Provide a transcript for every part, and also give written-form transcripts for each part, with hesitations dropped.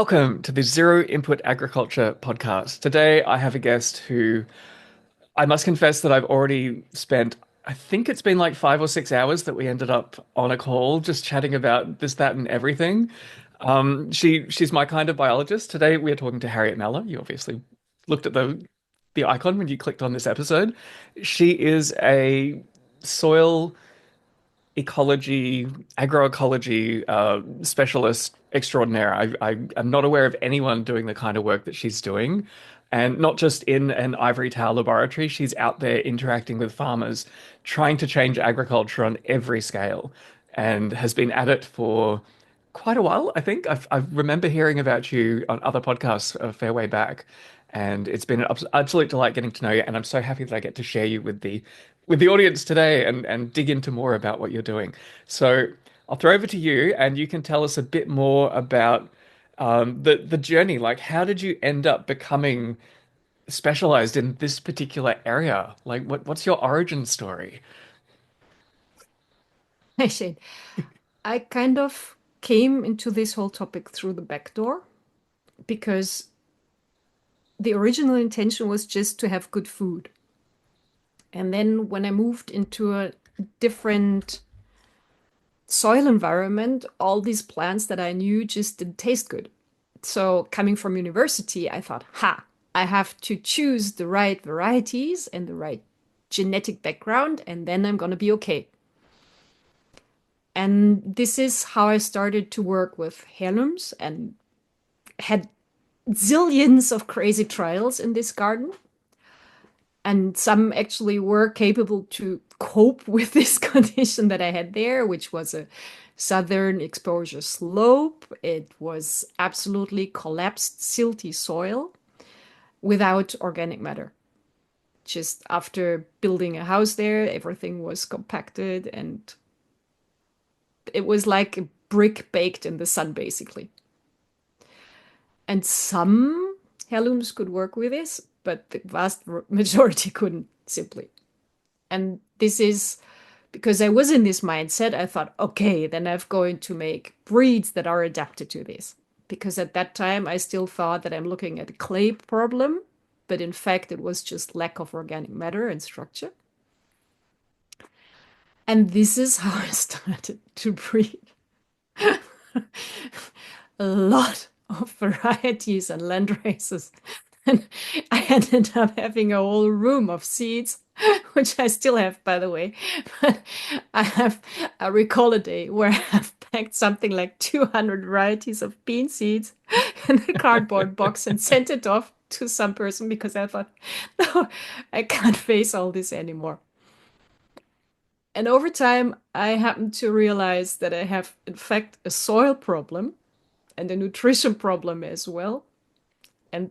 Welcome to the Zero Input Agriculture podcast. Today, I have a guest who I must confess that I've already spent, I think it's been like 5 or 6 hours that we ended up on a call just chatting about this, that, and everything. She's my kind of biologist. Today, we are talking to Harriet Mella. You obviously looked at the icon when you clicked on this episode. She is a soil ecology, agroecology specialist extraordinaire. I am not aware of anyone doing the kind of work that she's doing. And not just in an ivory tower laboratory, she's out there interacting with farmers, trying to change agriculture on every scale, and has been at it for quite a while, I think. I remember hearing about you on other podcasts a fair way back, and it's been an absolute delight getting to know you. And I'm so happy that I get to share you with the audience today and dig into more about what you're doing. So I'll throw over to you, and you can tell us a bit more about the journey. Like, how did you end up becoming specialized in this particular area? Like, what's your origin story? Hey Shane, I kind of came into this whole topic through the back door because the original intention was just to have good food. And then when I moved into a different soil environment, all these plants that I knew just didn't taste good. So coming from university, I thought, I have to choose the right varieties and the right genetic background, and then I'm going to be okay. And this is how I started to work with heirlooms and had zillions of crazy trials in this garden. And some actually were capable to cope with this condition that I had there, which was a southern exposure slope. It was absolutely collapsed, silty soil without organic matter. Just after building a house there, everything was compacted and it was like a brick baked in the sun, basically. And some heirlooms could work with this, but the vast majority couldn't simply. And this is because I was in this mindset. I thought, okay, then I'm going to make breeds that are adapted to this. Because at that time, I still thought that I'm looking at a clay problem, but in fact, it was just lack of organic matter and structure. And this is how I started to breed a lot of varieties and land races. And I ended up having a whole room of seeds, which I still have, by the way. But I recall a day where I have packed something like 200 varieties of bean seeds in a cardboard box and sent it off to some person because I thought, no, I can't face all this anymore. And over time, I happened to realize that I have, in fact, a soil problem and a nutrition problem as well. And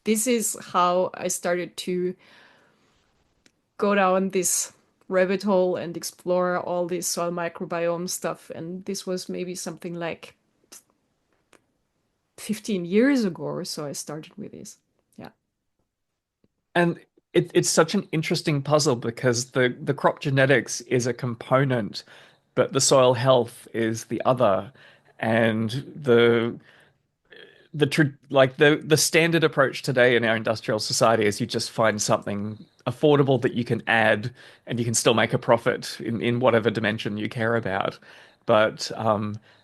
this is how I started to go down this rabbit hole and explore all this soil microbiome stuff. And this was maybe something like 15 years ago or so I started with this. Yeah. And it's such an interesting puzzle because the crop genetics is a component, but the soil health is the other. And the standard approach today in our industrial society is you just find something affordable that you can add and you can still make a profit in whatever dimension you care about. But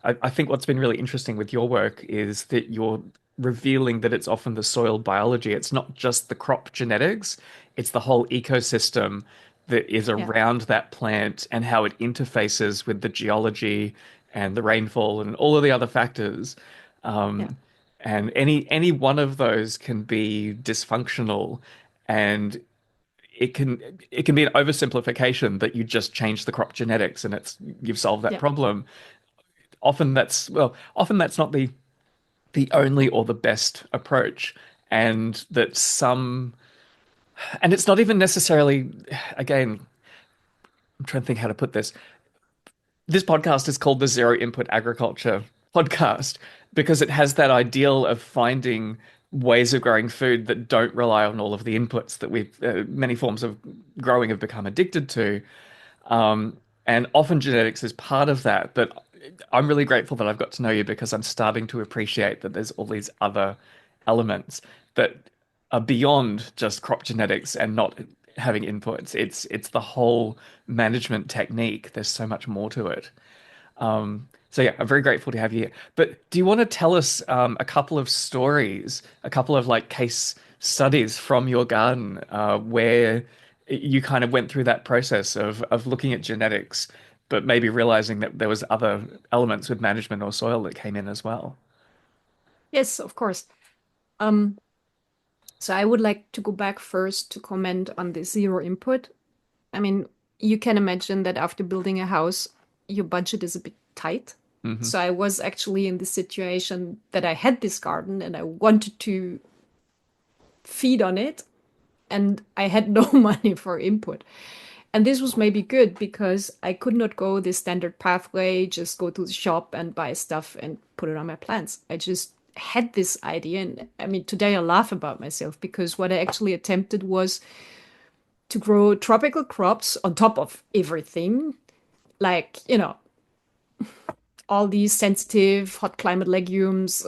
I think what's been really interesting with your work is that you're revealing that it's often the soil biology. It's not just the crop genetics, it's the whole ecosystem that is Yeah. around that plant and how it interfaces with the geology and the rainfall and all of the other factors. Yeah. Um, and any one of those can be dysfunctional, and it can be an oversimplification that you just change the crop genetics and it's you've solved that Yeah. problem. Often that's not the only or the best approach, and that some and it's not even necessarily, again, I'm trying to think how to put this. This podcast is called the Zero Input Agriculture podcast because it has that ideal of finding ways of growing food that don't rely on all of the inputs that many forms of growing have become addicted to. And often genetics is part of that. But I'm really grateful that I've got to know you because I'm starting to appreciate that there's all these other elements that are beyond just crop genetics and not having inputs. It's the whole management technique. There's so much more to it. So yeah, I'm very grateful to have you here. But do you want to tell us a couple of stories, a couple of like case studies from your garden where you kind of went through that process of looking at genetics, but maybe realizing that there was other elements with management or soil that came in as well? Yes, of course. Um, so I would like to go back first to comment on the zero input. I mean, you can imagine that after building a house, your budget is a bit tight. Hmm. So I was actually in the situation that I had this garden and I wanted to feed on it, and I had no money for input. And this was maybe good because I could not go the standard pathway, just go to the shop and buy stuff and put it on my plants. I just had this idea. And I mean, today I laugh about myself because what I actually attempted was to grow tropical crops on top of everything, like, all these sensitive hot climate legumes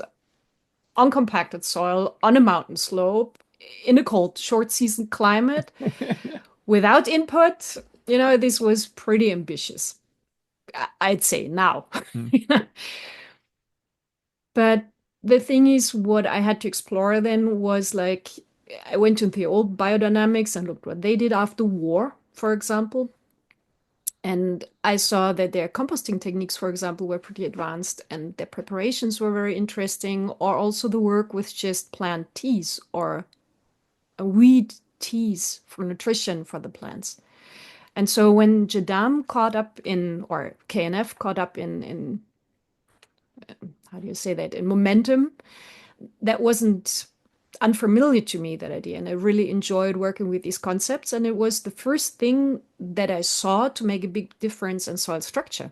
on compacted soil on a mountain slope in a cold, short season climate without input. This was pretty ambitious, I'd say now. But the thing is, what I had to explore then was like, I went into the old biodynamics and looked what they did after war, for example. And I saw that their composting techniques, for example, were pretty advanced and their preparations were very interesting, or also the work with just plant teas or weed teas for nutrition for the plants. And so when Jadam caught up in, or KNF caught up in how do you say that, in momentum, that wasn't unfamiliar to me, that idea. And I really enjoyed working with these concepts. And it was the first thing that I saw to make a big difference in soil structure.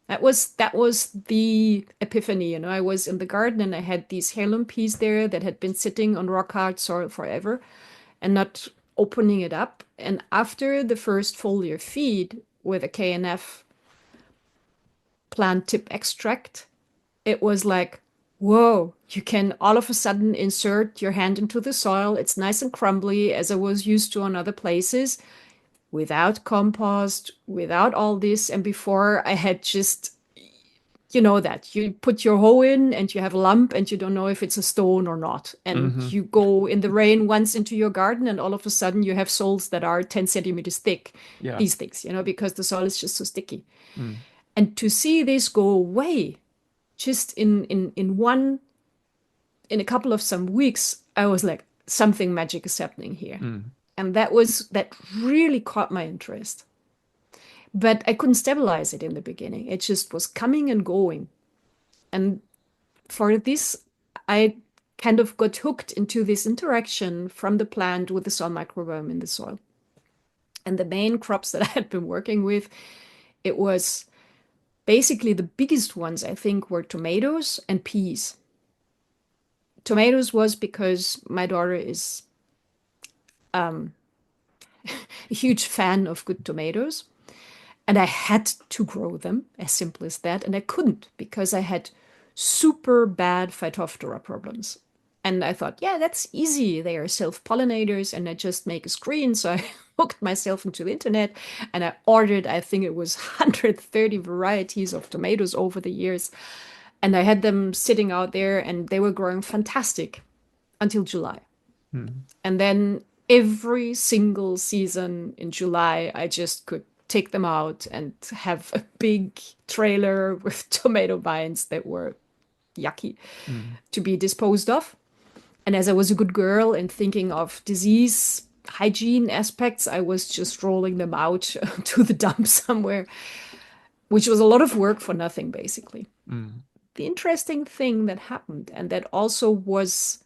That was the epiphany. I was in the garden and I had these heirloom peas there that had been sitting on rock hard soil forever and not opening it up. And after the first foliar feed with a KNF plant tip extract, it was like, whoa, you can all of a sudden insert your hand into the soil. It's nice and crumbly, as I was used to on other places, without compost, without all this. And before I had just, that you put your hoe in and you have a lump and you don't know if it's a stone or not. And Hmm. you go in the rain once into your garden and all of a sudden you have soils that are 10 centimeters thick. Yeah. These things, because the soil is just so sticky. Mm. And to see this go away just in a couple of some weeks, I was like, something magic is happening here. Mm. And that really caught my interest. But I couldn't stabilize it in the beginning. It just was coming and going. And for this, I kind of got hooked into this interaction from the plant with the soil microbiome in the soil. And the main crops that I had been working with, it was basically the biggest ones, I think, were tomatoes and peas. Tomatoes was because my daughter is a huge fan of good tomatoes. And I had to grow them, as simple as that. And I couldn't because I had super bad Phytophthora problems. And I thought, yeah, that's easy. They are self-pollinators, and I just make a screen. So I hooked myself into the internet and I ordered, I think it was 130 varieties of tomatoes over the years. And I had them sitting out there and they were growing fantastic until July. Mm. And then every single season in July, I just could take them out and have a big trailer with tomato vines that were yucky Mm. to be disposed of. And as I was a good girl and thinking of disease hygiene aspects, I was just rolling them out to the dump somewhere, which was a lot of work for nothing, basically. Mm. The interesting thing that happened, and that also was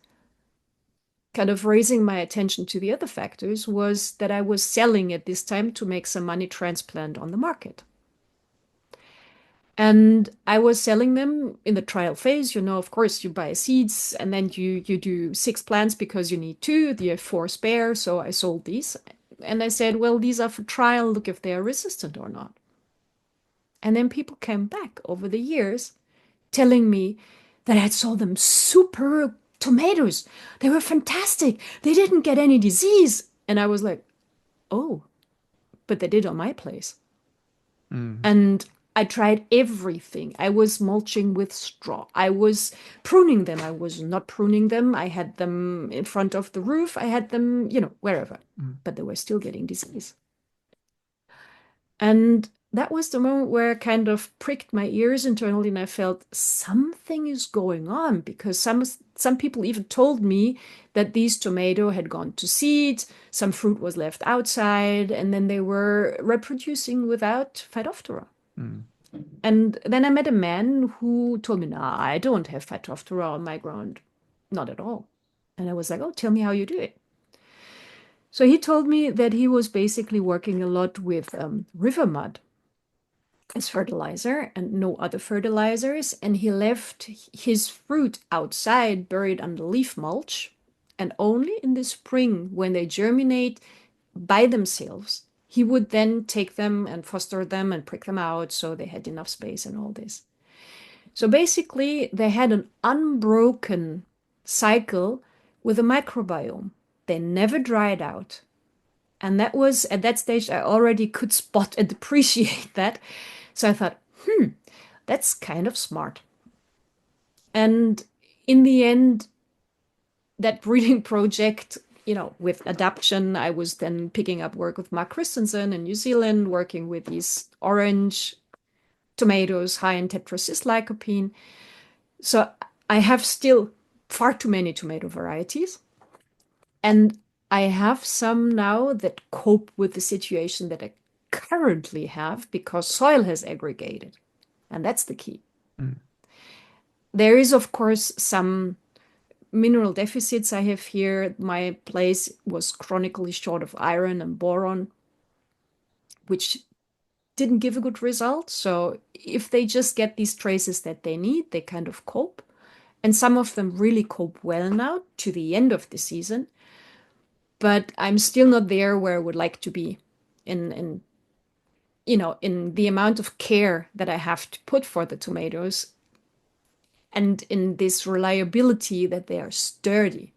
kind of raising my attention to the other factors, was that I was selling at this time to make some money transplant on the market. And I was selling them in the trial phase. Of course, you buy seeds and then you do 6 plants because you need two. You have 4 spare. So I sold these. And I said, well, these are for trial. Look if they are resistant or not. And then people came back over the years telling me that I had sold them super tomatoes. They were fantastic. They didn't get any disease. And I was like, oh, but they did on my place. Mm. And I tried everything. I was mulching with straw. I was pruning them. I was not pruning them. I had them in front of the roof. I had them, wherever. Mm. But they were still getting disease. And that was the moment where I kind of pricked my ears internally and I felt something is going on because some people even told me that these tomato had gone to seed, some fruit was left outside, and then they were reproducing without Phytophthora. Mm. And then I met a man who told me, "Nah, I don't have Phytophthora on my ground, not at all." And I was like, "Oh, tell me how you do it." So he told me that he was basically working a lot with river mud as fertilizer and no other fertilizers. And he left his fruit outside, buried under leaf mulch. And only in the spring, when they germinate by themselves, he would then take them and foster them and prick them out so they had enough space and all this. So basically, they had an unbroken cycle with a microbiome. They never dried out. And that was at that stage, I already could spot and appreciate that. So I thought, that's kind of smart. And in the end, that breeding project, with adaptation, I was then picking up work with Mark Christensen in New Zealand, working with these orange tomatoes high in tetracyst lycopene. So I have still far too many tomato varieties. And I have some now that cope with the situation that I currently have because soil has aggregated. And that's the key. Mm. There is, of course, some mineral deficits I have here. My place was chronically short of iron and boron, which didn't give a good result. So if they just get these traces that they need, they kind of cope. And some of them really cope well now to the end of the season. But I'm still not there where I would like to be in in the amount of care that I have to put for the tomatoes and in this reliability that they are sturdy,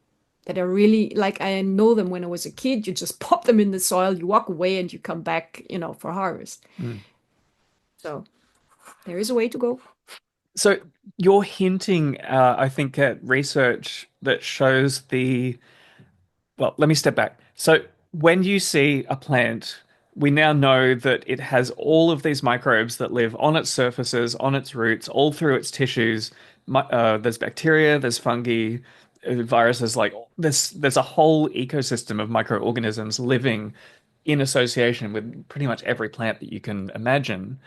that are really like I know them when I was a kid. You just pop them in the soil, you walk away, and you come back, for harvest. Mm. So there is a way to go. So you're hinting, I think, at research that shows the well, let me step back. So, when you see a plant, we now know that it has all of these microbes that live on its surfaces, on its roots, all through its tissues. There's bacteria, there's fungi, viruses. Like there's a whole ecosystem of microorganisms living in association with pretty much every plant that you can imagine.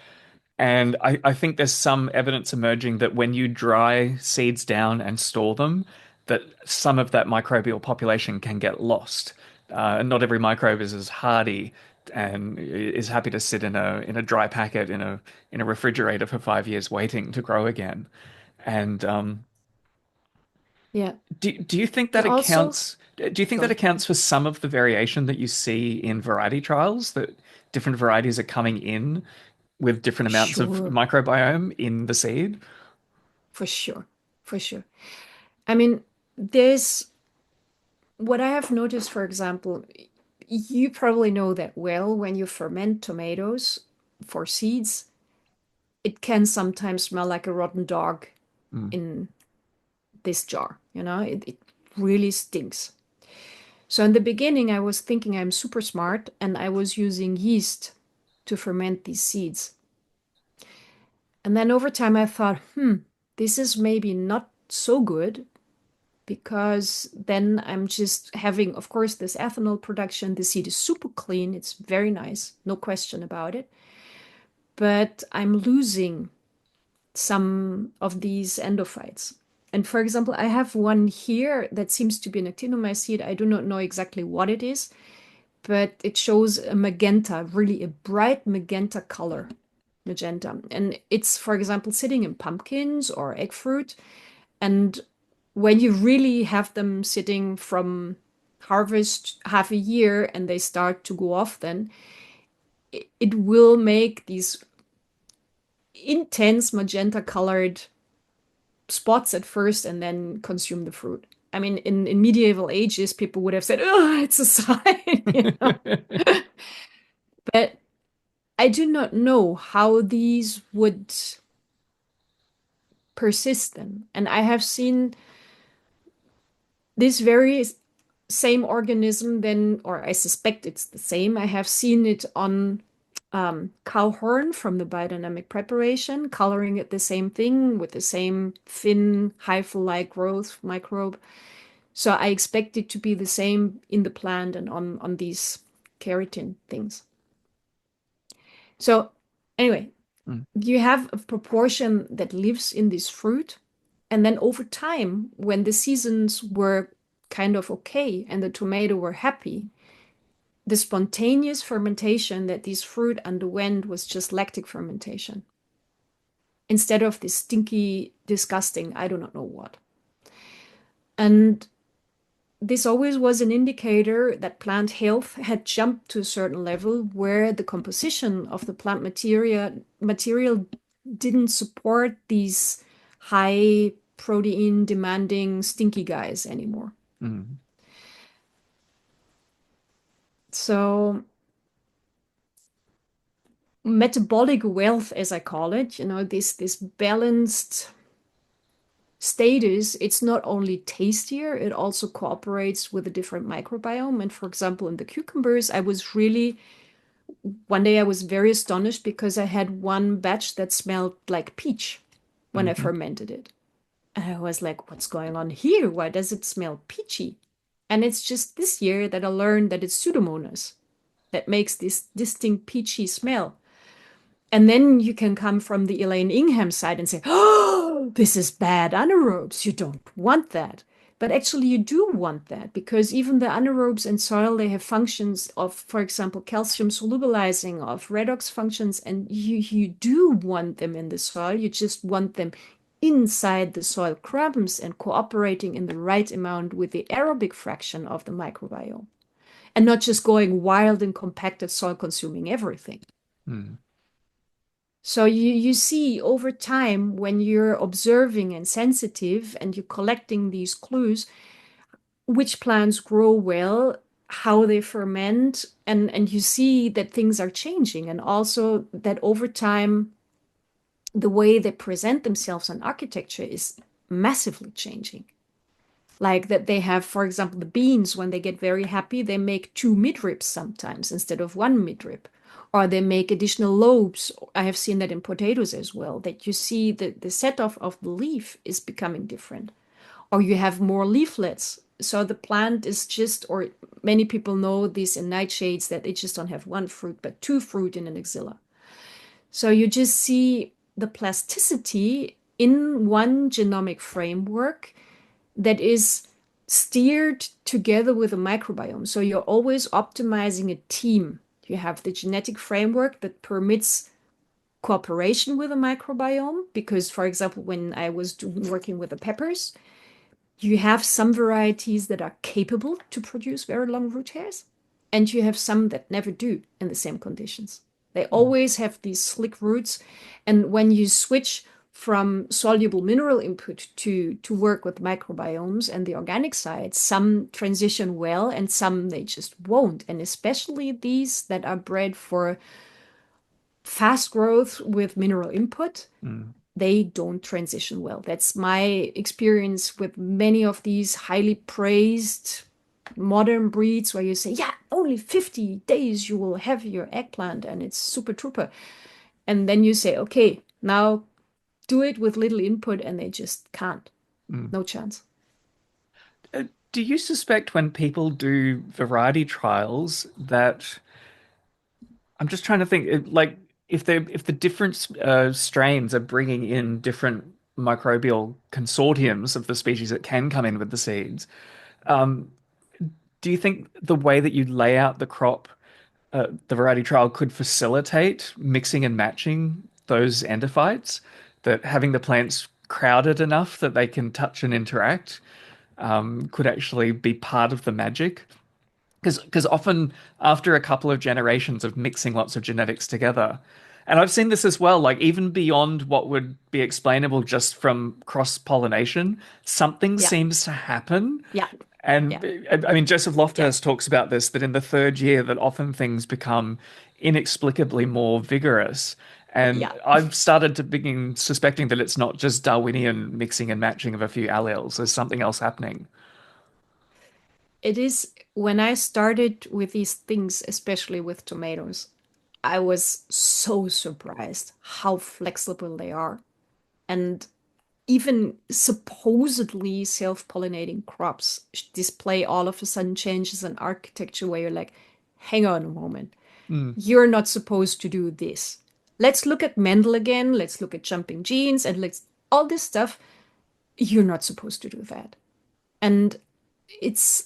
And I think there's some evidence emerging that when you dry seeds down and store them, that some of that microbial population can get lost. And not every microbe is as hardy and is happy to sit in a dry packet in a refrigerator for 5 years waiting to grow again. And Yeah. do you think that And also, accounts? Do you think go that on. accounts for some of the variation that you see in variety trials? That different varieties are coming in with different For amounts of sure. microbiome in the seed? For sure. For sure. I mean, there's what I have noticed, for example, you probably know that well when you ferment tomatoes for seeds, it can sometimes smell like a rotten dog Mm. in this jar. It really stinks. So in the beginning, I was thinking I'm super smart and I was using yeast to ferment these seeds. And then over time, I thought, this is maybe not so good because then I'm just having, of course, this ethanol production. The seed is super clean. It's very nice, no question about it. But I'm losing some of these endophytes. And for example, I have one here that seems to be an actinomycete. I do not know exactly what it is, but it shows a magenta, really a bright magenta color, magenta. And it's, for example, sitting in pumpkins or egg fruit. And when you really have them sitting from harvest half a year and they start to go off, then it will make these intense magenta colored spots at first and then consume the fruit. I mean, in medieval ages, people would have said, "Oh, it's a sign," you know. But I do not know how these would persist then. And I have seen this very same organism then, or I suspect it's the same. I have seen it on cow horn from the biodynamic preparation, coloring it the same thing with the same thin hyphal-like growth microbe. So I expect it to be the same in the plant and on these keratin things. So anyway, Mm, you have a proportion that lives in this fruit. And then over time, when the seasons were kind of okay and the tomato were happy, the spontaneous fermentation that this fruit underwent was just lactic fermentation instead of this stinky, disgusting, I do not know what. And this always was an indicator that plant health had jumped to a certain level where the composition of the plant material didn't support these high protein demanding stinky guys anymore. mm, So metabolic wealth, as I call it, this balanced status, it's not only tastier, it also cooperates with a different microbiome. And for example, in the cucumbers, one day I was very astonished because I had one batch that smelled like peach when I mhm, fermented it. And I was like, what's going on here? Why does it smell peachy? And it's just this year that I learned that it's Pseudomonas that makes this distinct peachy smell. And then you can come from the Elaine Ingham side and say, oh, this is bad anaerobes. You don't want that. But actually, you do want that because even the anaerobes in soil, they have functions of, for example, calcium solubilizing, of redox functions, and you do want them in the soil. You just want them inside the soil crumbs and cooperating in the right amount with the aerobic fraction of the microbiome and not just going wild and compacted soil consuming everything. mm, So you see over time when you're observing and sensitive and you're collecting these clues, which plants grow well, how they ferment, and you see that things are changing, and also that over time the way they present themselves in architecture is massively changing. Like that they have, for example, the beans, when they get very happy, they make two midribs sometimes instead of one midrib. Or they make additional lobes. I have seen that in potatoes as well, that you see the set of the leaf is becoming different. Or you have more leaflets. So the plant is just, or many people know these in nightshades that they just don't have one fruit, but two fruit in an axilla. So you just see the plasticity in one genomic framework that is steered together with a microbiome. So you're always optimizing a team. You have the genetic framework that permits cooperation with a microbiome because, for example, when I was working with the peppers, you have some varieties that are capable to produce very long root hairs, and you have some that never do in the same conditions. They mm, always have these slick roots, and when you switch from soluble mineral input to work with microbiomes and the organic side, some transition well and some they just won't. And especially these that are bred for fast growth with mineral input, mm, they don't transition well. That's my experience with many of these highly praised modern breeds where you say, yeah, only 50 days you will have your eggplant and it's super trooper. And then you say, okay, now do it with little input and they just can't. mm. No chance. Do you suspect when people do variety trials that I'm just trying to think, like if the different strains are bringing in different microbial consortiums of the species that can come in with the seeds, um, do you think the way that you lay out the crop, the variety trial, could facilitate mixing and matching those endophytes? That having the plants crowded enough that they can touch and interact could actually be part of the magic? Because often after a couple of generations of mixing lots of genetics together, And I've seen this as well, like even beyond what would be explainable just from cross-pollination, something Yeah, seems to happen. yeah, And yeah, I mean, Joseph yeah, Loftus talks about this, that in the third year that often things become inexplicably more vigorous. And yeah. I've started to begin suspecting that it's not just Darwinian mixing and matching of a few alleles. There's something else happening. It is when I started with these things, especially with tomatoes, I was so surprised how flexible they are. And even supposedly self-pollinating crops display all of a sudden changes in architecture where you're like, hang on a moment, Mm, you're not supposed to do this. Let's look at Mendel again. Let's look at jumping genes and let's all this stuff. You're not supposed to do that. And it's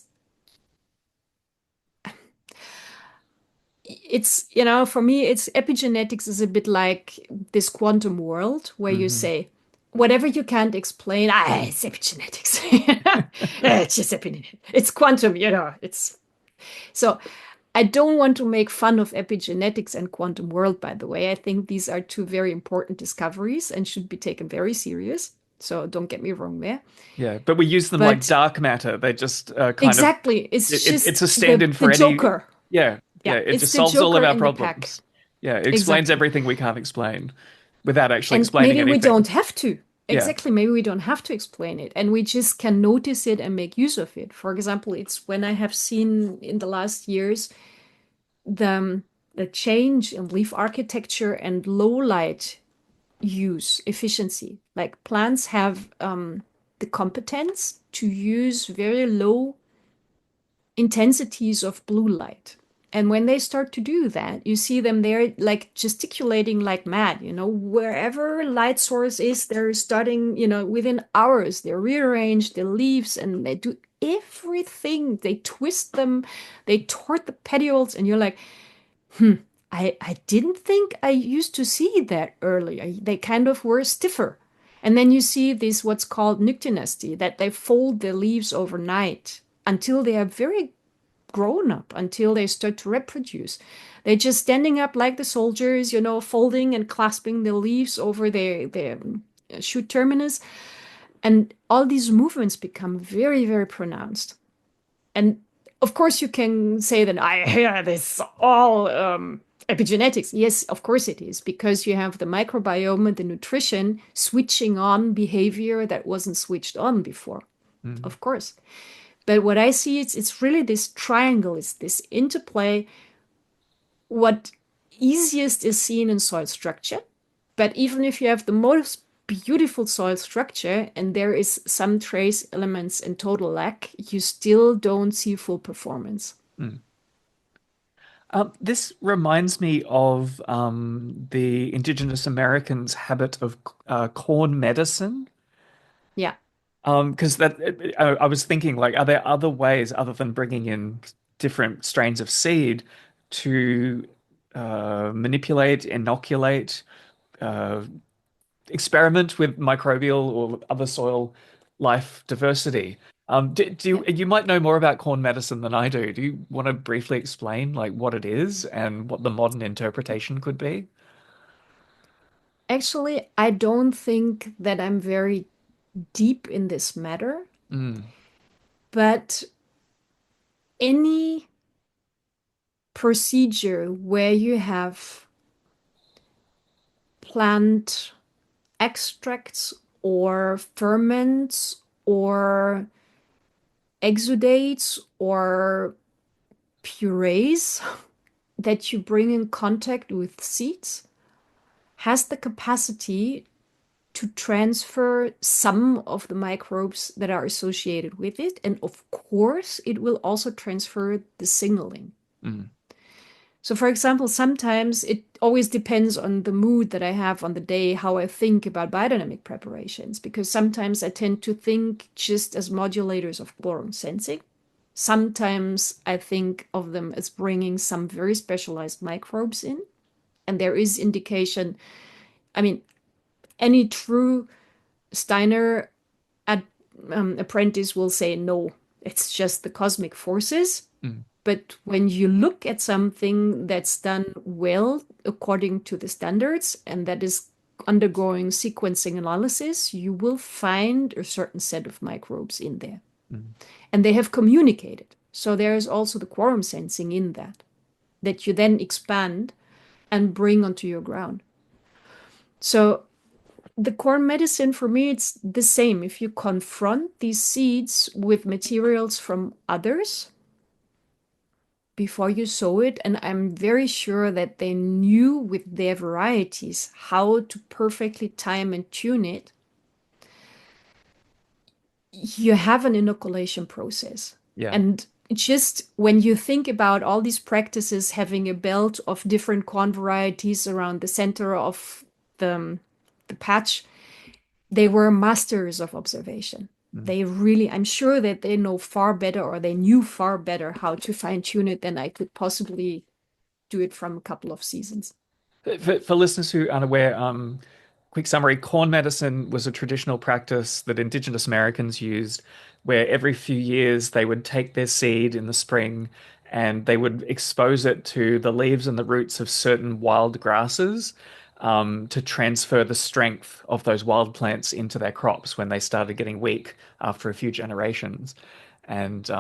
for me, it's epigenetics is a bit like this quantum world where you hmm. say, whatever you can't explain, it's epigenetics. It's just epigenetics. It's quantum, it's so I don't want to make fun of epigenetics and quantum world, by the way. I think these are two very important discoveries and should be taken very serious. So don't get me wrong there. Yeah, but we use them like But dark matter. They just kind of exactly, it's it's a just stand-in the for any. Joker. Yeah, yeah. Yeah, It it's just the solves all of Joker our in the pack. problems. Yeah, it explains Exactly. everything we can't explain without actually And explaining maybe we anything. don't have to. Yeah. Exactly, maybe we don't have to explain it. And we just can notice it and make use of it. For example, it's when I have seen in the last years the change in leaf architecture and low light use efficiency. Like plants have the competence to use very low intensities of blue light. And when they start to do that, you see them there like gesticulating like mad, wherever light source is, they're starting, within hours, they rearrange the leaves and they do everything. They twist them, they tort the petioles, and you're like, I didn't think I used to see that earlier. They kind of were stiffer. And then you see this what's called nyctinasty, that they fold the leaves overnight until they are very grown up, until they start to reproduce. They're just standing up like the soldiers, folding and clasping the leaves over their shoot terminus. And all these movements become very, very pronounced. And of course, you can say that I hear this all epigenetics. Yes, of course it is, because you have the microbiome and the nutrition switching on behavior that wasn't switched on before, Mm, of course. But what I see, it's really this triangle, it's this interplay. What easiest is seen in soil structure, but even if you have the most beautiful soil structure and there is some trace elements in total lack, you still don't see full performance. mm. This reminds me of the indigenous Americans' habit of corn medicine. Yeah, Because I was thinking, like, are there other ways other than bringing in different strains of seed to manipulate, inoculate, uh, experiment with microbial or other soil life diversity? Do yeah. you might know more about corn medicine than I do. Do you want to briefly explain like what it is and what the modern interpretation could be? Actually, I don't think that I'm very deep in this matter, Mm, but any procedure where you have plant extracts or ferments or exudates or purees that you bring in contact with seeds has the capacity to transfer some of the microbes that are associated with it. And of course, it will also transfer the signaling. mm, So, for example, sometimes it always depends on the mood that I have on the day, how I think about biodynamic preparations, because sometimes I tend to think just as modulators of quorum sensing. Sometimes I think of them as bringing some very specialized microbes in. And there is indication, I mean, any true Steiner ad, apprentice will say no, it's just the cosmic forces. mm. But when you look at something that's done well according to the standards and that is undergoing sequencing analysis, you will find a certain set of microbes in there. Mm. And they have communicated. So there is also the quorum sensing in that, that you then expand and bring onto your ground. So the core medicine for me, it's the same. If you confront these seeds with materials from others before you sow it, and I'm very sure that they knew with their varieties how to perfectly time and tune it, you have an inoculation process. Yeah. And just when you think about all these practices having a belt of different corn varieties around the center of the patch, they were masters of observation. Mm. They really, I'm sure that they know far better, or they knew far better how to fine tune it than I could possibly do it from a couple of seasons. For listeners who aren't aware, quick summary, corn medicine was a traditional practice that Indigenous Americans used, where every few years they would take their seed in the spring and they would expose it to the leaves and the roots of certain wild grasses, to transfer the strength of those wild plants into their crops when they started getting weak after a few generations. And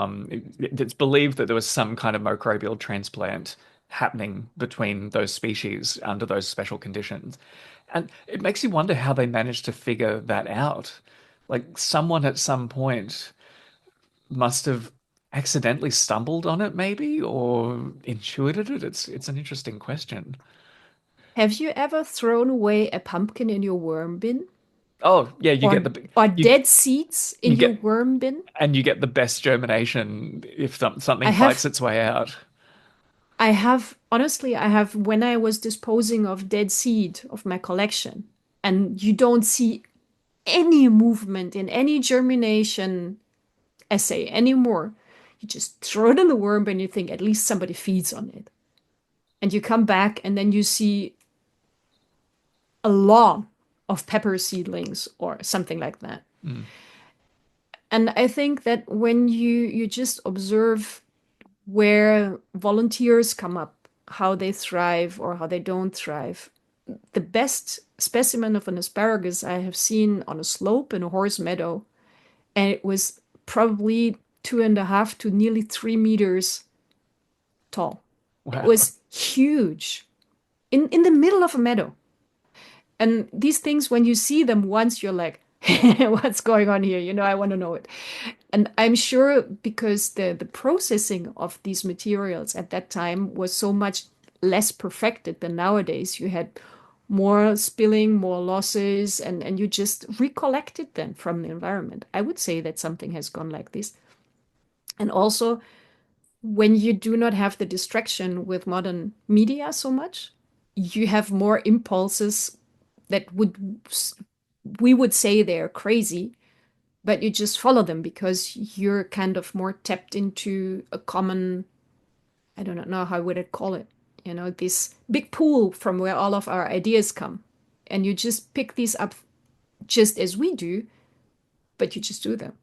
it's believed that there was some kind of microbial transplant happening between those species under those special conditions. And it makes you wonder how they managed to figure that out. Like someone at some point must have accidentally stumbled on it, maybe, or intuited it. It's an interesting question. Have you ever thrown away a pumpkin in your worm bin? Oh, yeah, you get Or the or you dead seeds in you your get worm bin? and you get the best germination if I something fights have its way out. I have honestly, I have when I was disposing of dead seed of my collection, and you don't see any movement in any germination essay anymore. You just throw it in the worm bin and you think at least somebody feeds on it. And you come back and then you see a lawn of pepper seedlings or something like that. Mm, And I think that when you just observe where volunteers come up, how they thrive or how they don't thrive, the best specimen of an asparagus I have seen on a slope in a horse meadow, and it was probably 2.5 to nearly 3 meters tall. It wow. was huge in the middle of a meadow. And these things, when you see them once, you're like, what's going on here? I want to know it. And I'm sure because the processing of these materials at that time was so much less perfected than nowadays. You had more spilling, more losses, and you just recollected them from the environment. I would say that something has gone like this. And also, when you do not have the distraction with modern media so much, you have more impulses that we would say they're crazy, but you just follow them because you're kind of more tapped into a common, I don't know how would I call it, this big pool from where all of our ideas come. And you just pick these up just as we do, but you just do them.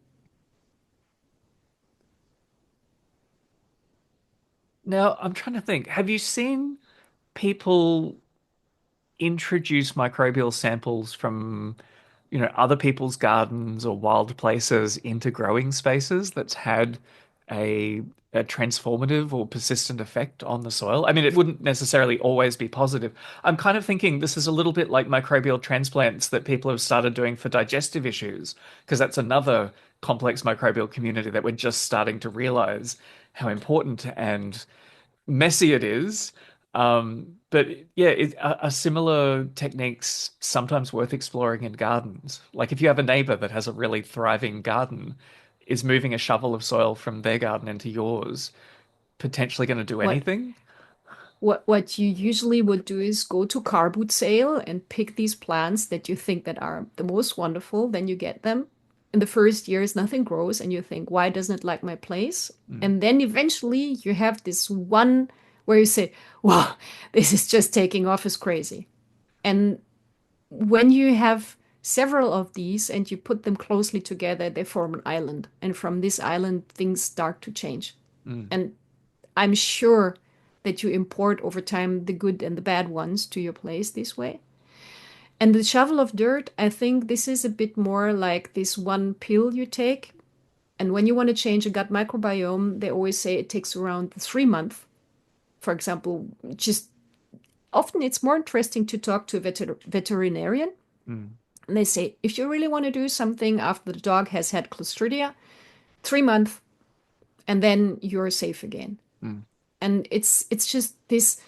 Now, I'm trying to think. Have you seen people introduce microbial samples from, other people's gardens or wild places into growing spaces that's had a a transformative or persistent effect on the soil? I mean, it wouldn't necessarily always be positive. I'm kind of thinking this is a little bit like microbial transplants that people have started doing for digestive issues, because that's another complex microbial community that we're just starting to realize how important and messy it is. But yeah, are similar techniques sometimes worth exploring in gardens? Like if you have a neighbor that has a really thriving garden, is moving a shovel of soil from their garden into yours potentially going to do What anything? what you usually would do is go to car boot sale and pick these plants that you think that are the most wonderful. Then you get them. In the first years, nothing grows, and you think, why doesn't it like my place? Mm, And then eventually you have this one where you say, wow, this is just taking off as crazy. And when you have several of these and you put them closely together, they form an island. And from this island, things start to change. mm, And I'm sure that you import over time the good and the bad ones to your place this way. And the shovel of dirt, I think this is a bit more like this one pill you take. And when you want to change a gut microbiome, they always say it takes around 3 months. For example, just often it's more interesting to talk to a veterinarian. Mm, And they say, if you really want to do something after the dog has had Clostridia, 3 months, and then you're safe again. mm, And it's just this.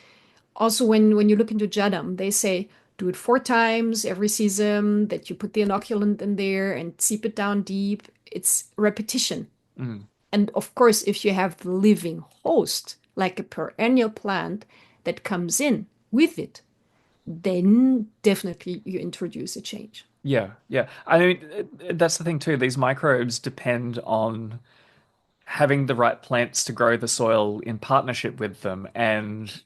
Also, when you look into Jadam, they say do it 4 times every season, that you put the inoculant in there and seep it down deep. It's repetition. mm. And of course, if you have the living host, like a perennial plant that comes in with it, then definitely you introduce a change. Yeah, yeah. I mean, that's the thing too. These microbes depend on having the right plants to grow the soil in partnership with them. And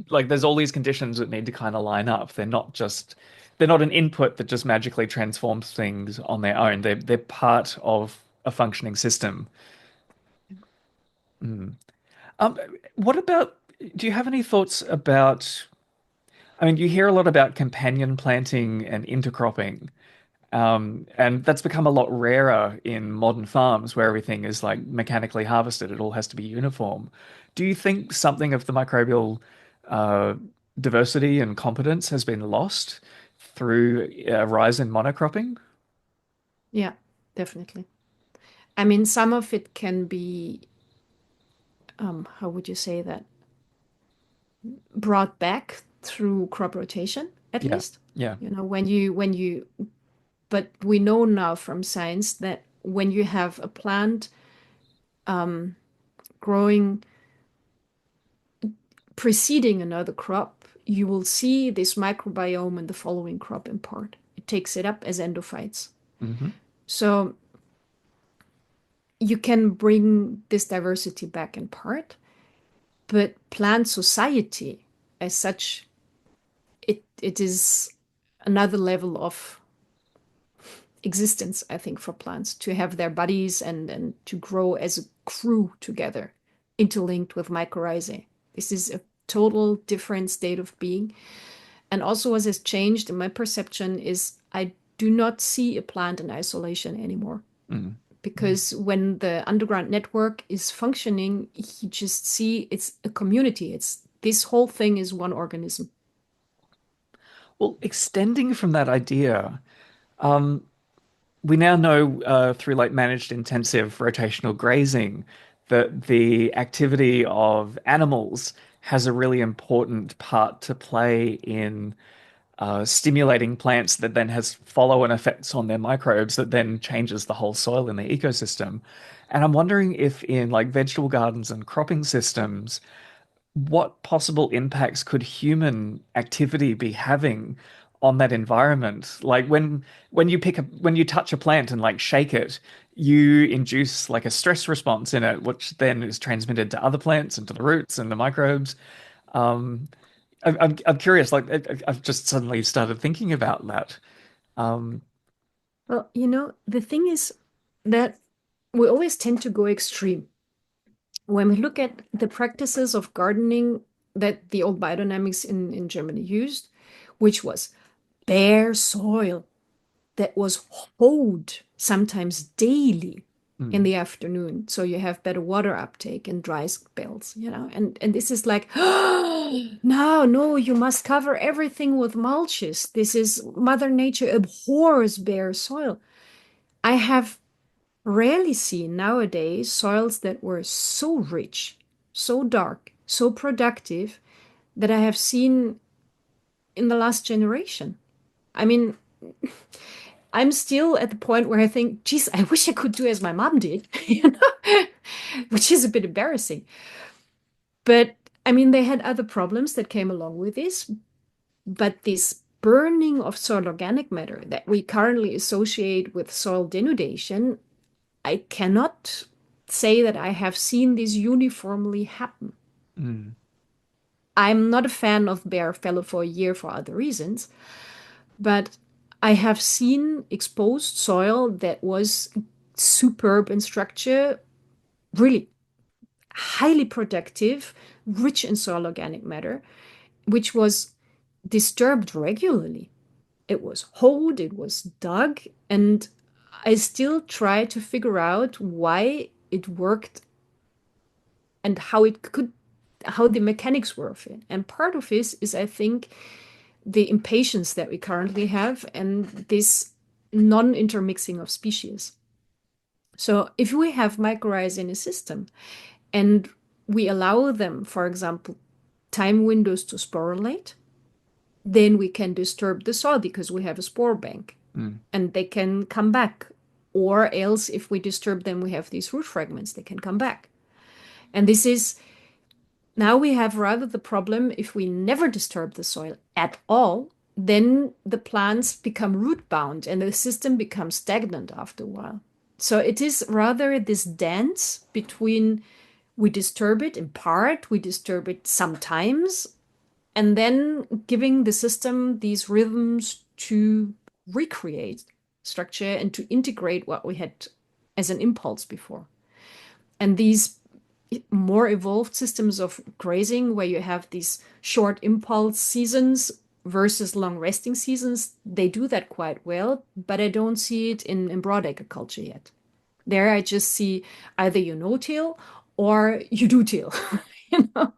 like there's all these conditions that need to kind of line up. They're not an input that just magically transforms things on their own. They're part of a functioning system. Mm. Um, what about, do you have any thoughts about, I mean, you hear a lot about companion planting and intercropping. And that's become a lot rarer in modern farms where everything is like mechanically harvested. It all has to be uniform. Do you think something of the microbial uh, diversity and competence has been lost through a rise in monocropping? Yeah, definitely. I mean, some of it can be, how would you say that, brought back through crop rotation, at Yeah, least. yeah. But we know now from science that when you have a plant growing preceding another crop, you will see this microbiome in the following crop impart. It takes it up as endophytes. Hmm. So you can bring this diversity back in part, but plant society as such, it is another level of existence, I think, for plants to have their bodies and to grow as a crew together, interlinked with mycorrhizae. This is a total different state of being. And also, what has changed in my perception is I do not see a plant in isolation anymore. Mm. Mm. Because when the underground network is functioning, you just see it's a community. It's this whole thing is one organism. Well, extending from that idea, um, we now know through like managed intensive rotational grazing that the activity of animals has a really important part to play in stimulating plants that then has follow-on effects on their microbes that then changes the whole soil in the ecosystem. And I'm wondering if in like vegetable gardens and cropping systems, what possible impacts could human activity be having on that environment? Like when you touch a plant and like shake it, you induce like a stress response in it, which then is transmitted to other plants and to the roots and the microbes. Um, I'm curious. Like I've just suddenly started thinking about that. Um, Well, the thing is that we always tend to go extreme. When we look at the practices of gardening that the old biodynamics in Germany used, which was bare soil that was hoed sometimes daily in mm, the afternoon, so you have better water uptake and dry spells, and this is like, no, no, you must cover everything with mulches. This is Mother Nature abhors bare soil. I have rarely seen nowadays soils that were so rich, so dark, so productive that I have seen in the last generation. I mean, I'm still at the point where I think, geez, I wish I could do as my mom did, which is a bit embarrassing. But I mean, they had other problems that came along with this. But this burning of soil organic matter that we currently associate with soil denudation, I cannot say that I have seen this uniformly happen. mm, I'm not a fan of bare fallow for a year for other reasons, but I have seen exposed soil that was superb in structure, really highly productive, rich in soil organic matter, which was disturbed regularly. It was hoed, it was dug, and I still try to figure out why it worked and how the mechanics were of it. And part of this is, I think, the impatience that we currently have and this non-intermixing of species. So if we have mycorrhizae in a system and we allow them, for example, time windows to sporulate, then we can disturb the soil because we have a spore bank Mm. and they can come back. Or else, if we disturb them, we have these root fragments, they can come back. And this is now we have rather the problem if we never disturb the soil at all, then the plants become root bound and the system becomes stagnant after a while. So it is rather this dance between we disturb it in part, we disturb it sometimes, and then giving the system these rhythms to recreate structure and to integrate what we had as an impulse before. And these more evolved systems of grazing, where you have these short impulse seasons versus long resting seasons, they do that quite well, but I don't see it in broad agriculture yet. There, I just see either you no-till or you do-till, you know.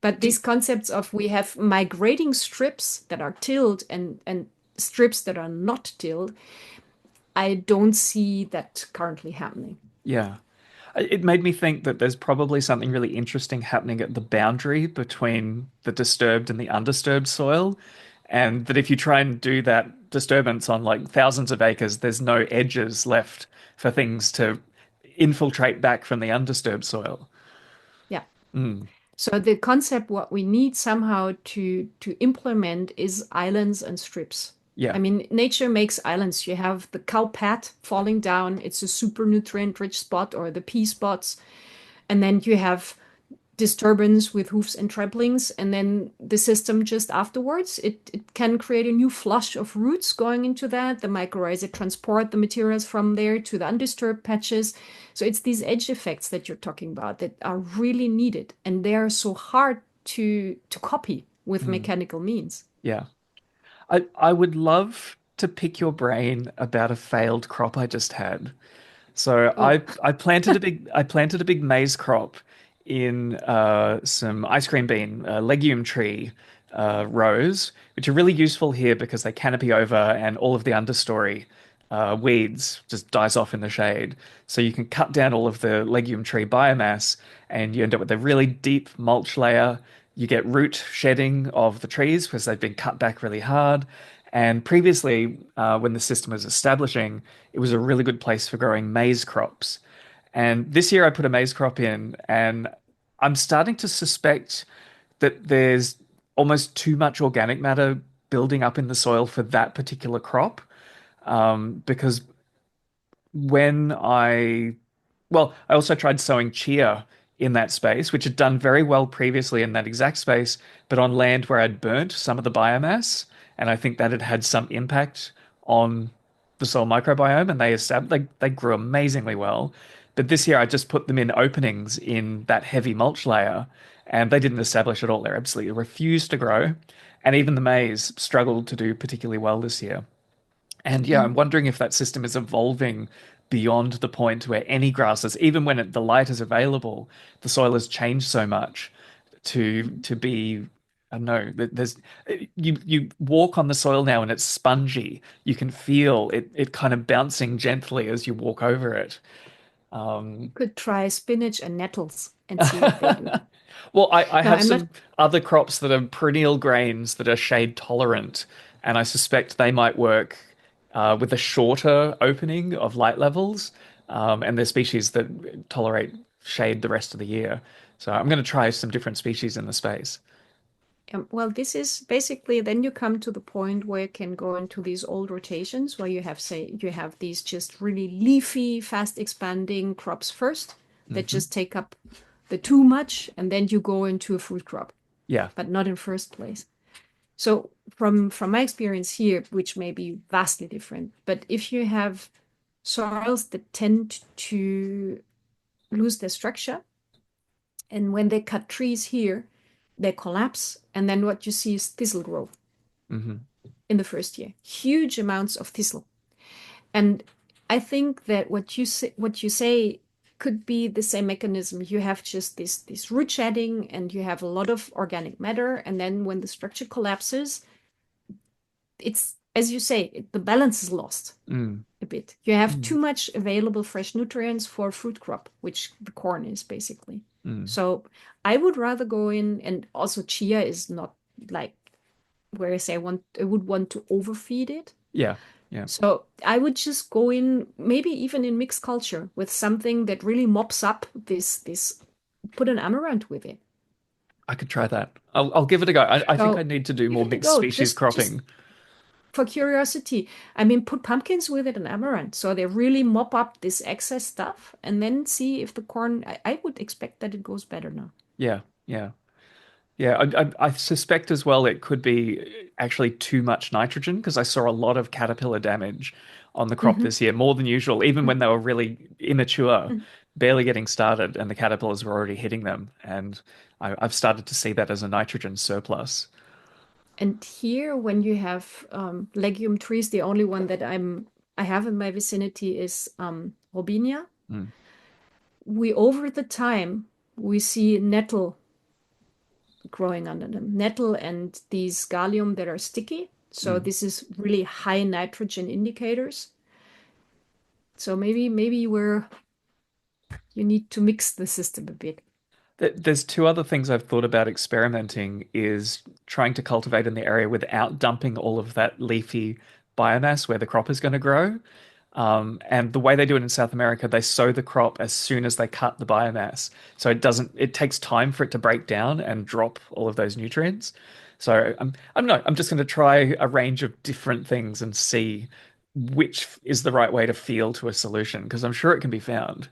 But Do, these concepts of we have migrating strips that are tilled and strips that are not tilled, I don't see that currently happening. yeah. It made me think that there's probably something really interesting happening at the boundary between the disturbed and the undisturbed soil. And that if you try and do that disturbance on like thousands of acres, there's no edges left for things to infiltrate back from the undisturbed soil. Yeah. Mm, So the concept, what we need somehow to implement is islands and strips. I yeah. mean, nature makes islands. You have the cow pat falling down. It's a super nutrient rich spot, or the pea spots. And then you have disturbance with hoofs and tramplings, and then the system just afterwards, it can create a new flush of roots going into that. The mycorrhizae transport the materials from there to the undisturbed patches. So it's these edge effects that you're talking about that are really needed, and they are so hard to copy with Mm, mechanical means. yeah. I would love to pick your brain about a failed crop I just had. So Oh, I planted a big maize crop in some ice cream bean legume tree rows, which are really useful here because they canopy over and all of the understory weeds just dies off in the shade. So you can cut down all of the legume tree biomass and you end up with a really deep mulch layer. You get root shedding of the trees because they've been cut back really hard. And previously, when the system was establishing, it was a really good place for growing maize crops. And this year I put a maize crop in, and I'm starting to suspect that there's almost too much organic matter building up in the soil for that particular crop. Because when I also tried sowing chia in that space, which had done very well previously in that exact space, but on land where I'd burnt some of the biomass, and I think that had had some impact on the soil microbiome, and they grew amazingly well. But this year I just put them in openings in that heavy mulch layer, and they didn't establish at all. They absolutely refused to grow, and even the maize struggled to do particularly well this year. And yeah, I'm and wondering if that system is evolving beyond the point where any grasses, even when the light is available, the soil has changed so much to be, I don't know, there's you walk on the soil now and it's spongy. You can feel it kind of bouncing gently as you walk over it. you Um, could try spinach and nettles and see what they do. Well, I No, have I'm not. some other crops that are perennial grains that are shade tolerant, and I suspect they might work with a shorter opening of light levels, and they're species that tolerate shade the rest of the year. So I'm going to try some different species in the space. Well, this is basically then you come to the point where you can go into these old rotations where you have, say, you have these just really leafy, fast expanding crops first that Hmm. just take up the too much, and then you go into a fruit crop, Yeah. but not in first place. So from my experience here, which may be vastly different, but if you have soils that tend to lose their structure, And when they cut trees here, they collapse. And then what you see is thistle growth Hmm. in the first year. Huge amounts of thistle. And I think that what you say could be the same mechanism. You have just this root shedding and you have a lot of organic matter. And then when the structure collapses, it's, as you say, the balance is lost Mm. a bit. You have Mm. too much available fresh nutrients for fruit crop, which the corn is basically. Mm. So I would rather go in, and also chia is not like where I say I would want to overfeed it. Yeah. Yeah. So I would just go in, maybe even in mixed culture with something that really mops up this put an amaranth with it. I could try that. I'll give it a go. I think I So need to do give more it a mixed go. species Just cropping. for curiosity. I mean, put pumpkins with it and amaranth. So they really mop up this excess stuff and then see if the corn, I would expect that it goes better now. Yeah. Yeah. Yeah, I suspect as well it could be actually too much nitrogen because I saw a lot of caterpillar damage on the crop Hmm. this year, more than usual, even when they were really immature, barely getting started, and the caterpillars were already hitting them. And I've started to see that as a nitrogen surplus. And here, when you have legume trees, the only one that I have in my vicinity is Robinia. Mm, We over the time we see nettle growing under them, nettle and these gallium that are sticky. So mm. this is really high nitrogen indicators. So maybe where you need to mix the system a bit. There's two other things I've thought about experimenting is trying to cultivate in the area without dumping all of that leafy biomass where the crop is going to grow. And the way they do it in South America, they sow the crop as soon as they cut the biomass. So it takes time for it to break down and drop all of those nutrients. So I'm just going to try a range of different things and see which is the right way to feel to a solution because I'm sure it can be found.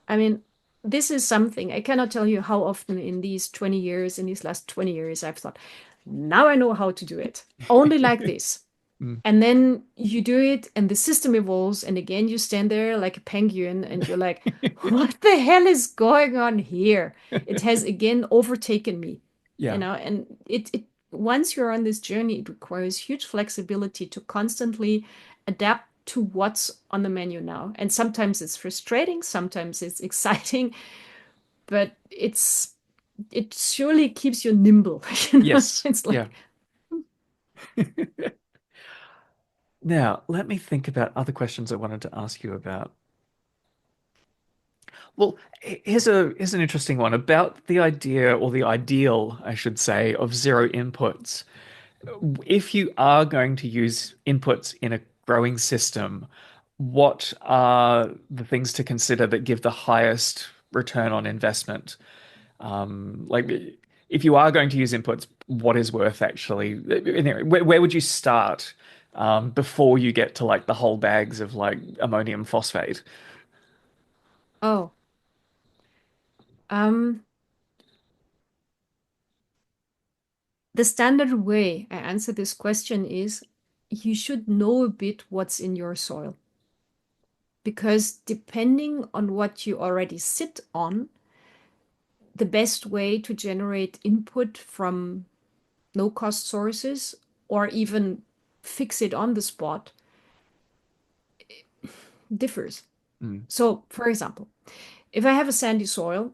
I mean, this is something I cannot tell you how often in these 20 years, in these last 20 years, I've thought, now I know how to do it. Only like this. Mm. And then you do it and the system evolves. And again, you stand there like a penguin and you're like, what the hell is going on here? It has again overtaken me, Yeah. and it once you're on this journey, it requires huge flexibility to constantly adapt to what's on the menu now. And sometimes it's frustrating, sometimes it's exciting, but it surely keeps you nimble, Yes. It's Yeah. like, Now, let me think about other questions I wanted to ask you about. Well, here's an interesting one about the idea or the ideal, I should say, of zero inputs. If you are going to use inputs in a growing system, what are the things to consider that give the highest return on investment? Like, if you are going to use inputs, what is worth actually? Where would you start before you get to like the whole bags of like ammonium phosphate? oh, um, the standard way I answer this question is you should know a bit what's in your soil. Because depending on what you already sit on, the best way to generate input from no cost sources or even fix it on the spot differs. Mm, So, for example, if I have a sandy soil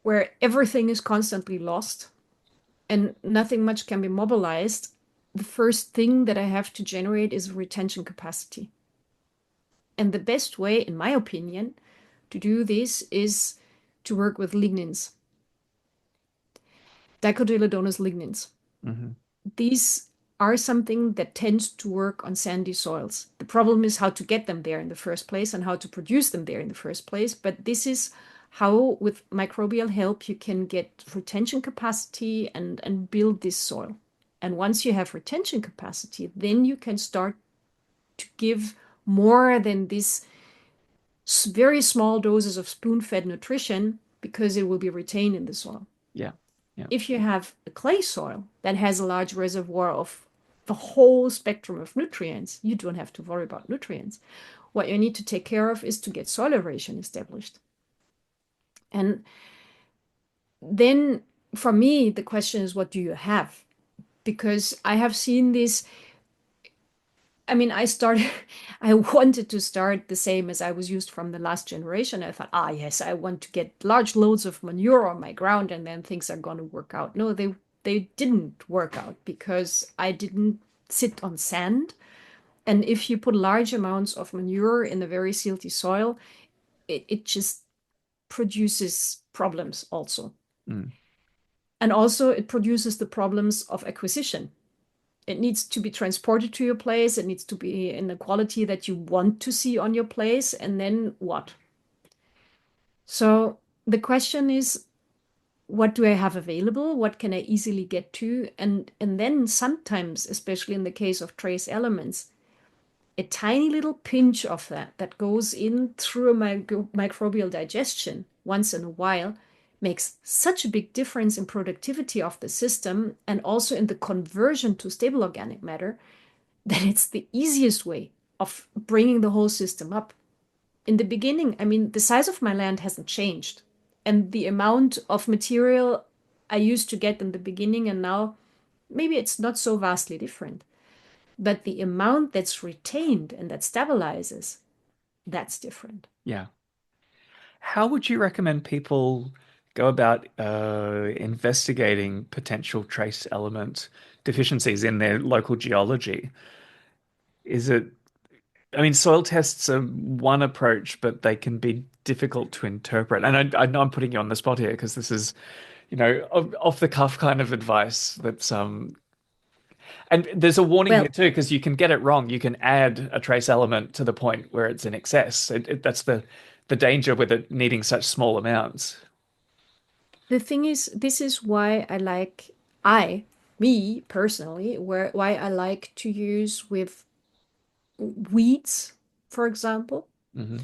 where everything is constantly lost and nothing much can be mobilized, the first thing that I have to generate is retention capacity. And the best way, in my opinion, to do this is to work with lignins, dicotyledonous lignins. mhm. These are something that tends to work on sandy soils. The problem is how to get them there in the first place and how to produce them there in the first place. But this is how, with microbial help, you can get retention capacity and build this soil. And once you have retention capacity, then you can start to give more than these very small doses of spoon-fed nutrition because it will be retained in the soil. Yeah. Yeah. If you have a clay soil that has a large reservoir of the whole spectrum of nutrients, you don't have to worry about nutrients. What you need to take care of is to get soil aeration established. And then for me, the question is, what do you have? Because I have seen this. I mean, I wanted to start the same as I was used from the last generation. I thought, yes, I want to get large loads of manure on my ground and then things are going to work out. No, they didn't work out because I didn't sit on sand. And if you put large amounts of manure in a very silty soil, it just produces problems also. Mm. And also, it produces the problems of acquisition. It needs to be transported to your place. It needs to be in the quality that you want to see on your place. And then what? So the question is, what do I have available? What can I easily get to? And then sometimes, especially in the case of trace elements, a tiny little pinch of that goes in through a microbial digestion once in a while makes such a big difference in productivity of the system and also in the conversion to stable organic matter that it's the easiest way of bringing the whole system up. In the beginning, I mean, the size of my land hasn't changed. And the amount of material I used to get in the beginning and now, maybe it's not so vastly different. But the amount that's retained and that stabilizes, that's different. Yeah. How would you recommend people go about investigating potential trace element deficiencies in their local geology? Is it, I mean, soil tests are one approach, but they can be difficult to interpret. And I know I'm putting you on the spot here because this is, off the cuff kind of advice that's and there's a warning here Well, too, because you can get it wrong. You can add a trace element to the point where it's in excess. That's the danger with it needing such small amounts. the thing is, this is why I, me personally, why I like to use with weeds, for example, Hmm.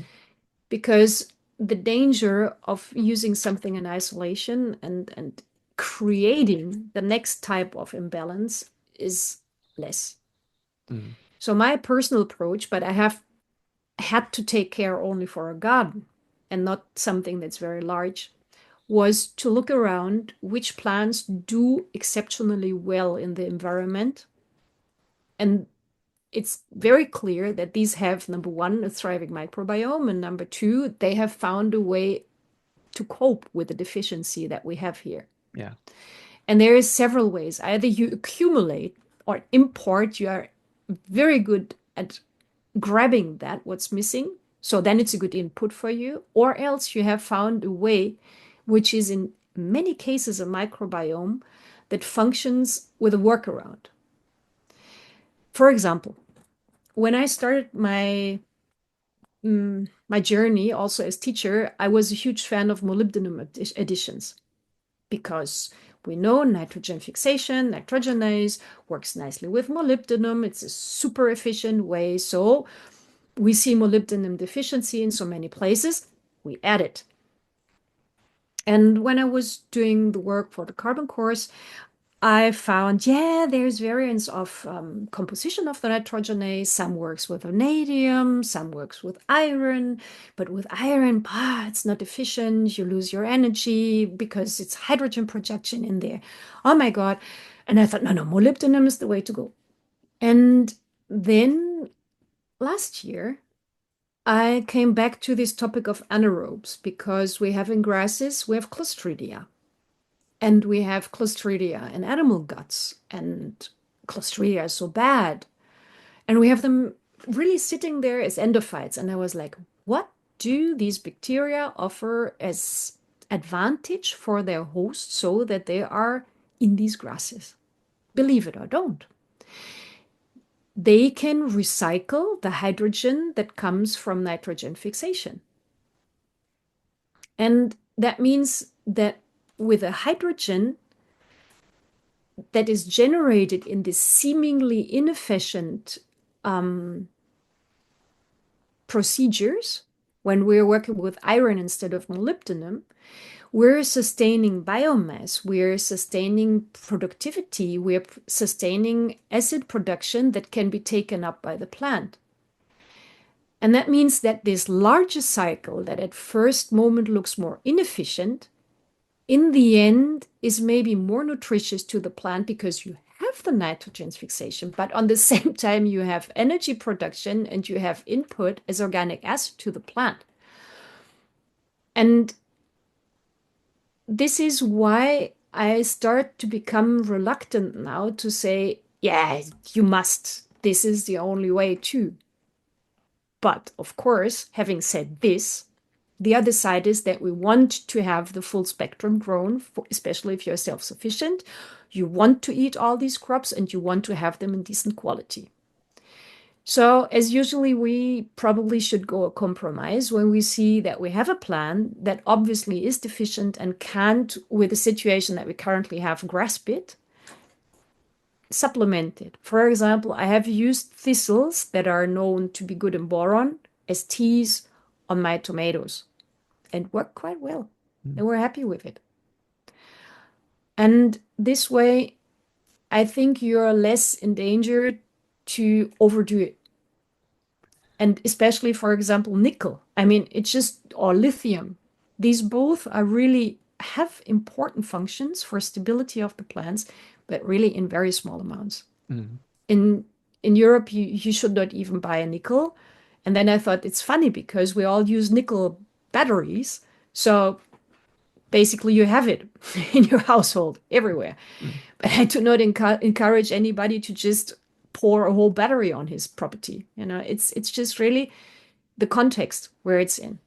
because the danger of using something in isolation and creating the next type of imbalance is less. Mm. So my personal approach, but I have had to take care only for a garden and not something that's very large, was to look around which plants do exceptionally well in the environment. And it's very clear that these have, number one, a thriving microbiome, and number two, they have found a way to cope with the deficiency that we have here. Yeah. And there is several ways. Either you accumulate or import, you are very good at grabbing that, what's missing. So then it's a good input for you. Or else you have found a way, which is in many cases a microbiome that functions with a workaround. For example, when I started my journey also as teacher, I was a huge fan of molybdenum additions because we know nitrogen fixation, nitrogenase works nicely with molybdenum. It's a super efficient way. So we see molybdenum deficiency in so many places. We add it. And when I was doing the work for the carbon course, I found, yeah, there's variants of composition of the nitrogenase. Some works with vanadium, some works with iron, but with iron, it's not efficient. You lose your energy because it's hydrogen projection in there. Oh my God. And I thought, no, molybdenum is the way to go. And then last year, I came back to this topic of anaerobes because we have in grasses, we have Clostridia. And we have Clostridia in animal guts, and Clostridia is so bad. And we have them really sitting there as endophytes. And I was like, what do these bacteria offer as advantage for their host so that they are in these grasses? Believe it or don't. They can recycle the hydrogen that comes from nitrogen fixation. And that means that with a hydrogen that is generated in this seemingly inefficient procedures, when we're working with iron instead of molybdenum, we're sustaining biomass, we're sustaining productivity, we're sustaining acid production that can be taken up by the plant. And that means that this larger cycle that at first moment looks more inefficient in the end is maybe more nutritious to the plant because you have the nitrogen fixation, but on the same time, you have energy production and you have input as organic acid to the plant. And this is why I start to become reluctant now to say, yeah, you must. This is the only way too. But of course, having said this, the other side is that we want to have the full spectrum grown, especially if you're self-sufficient. You want to eat all these crops and you want to have them in decent quality. So, as usually, we probably should go a compromise when we see that we have a plan that obviously is deficient and can't, with the situation that we currently have, grasp it, supplement it. For example, I have used thistles that are known to be good in boron as teas on my tomatoes and worked quite well. Mm. And we're happy with it. And this way, I think you're less in danger to overdo it. And especially, for example, nickel. I mean, it's just, or lithium. These both are really have important functions for stability of the plants, but really in very small amounts. Mm. In in Europe, you should not even buy a nickel. And then I thought it's funny because we all use nickel batteries. So basically you have it in your household everywhere. Mm. But I do not encourage anybody to just pour a whole battery on his property. It's just really the context where it's in.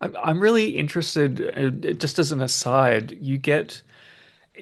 I'm really interested, just as an aside,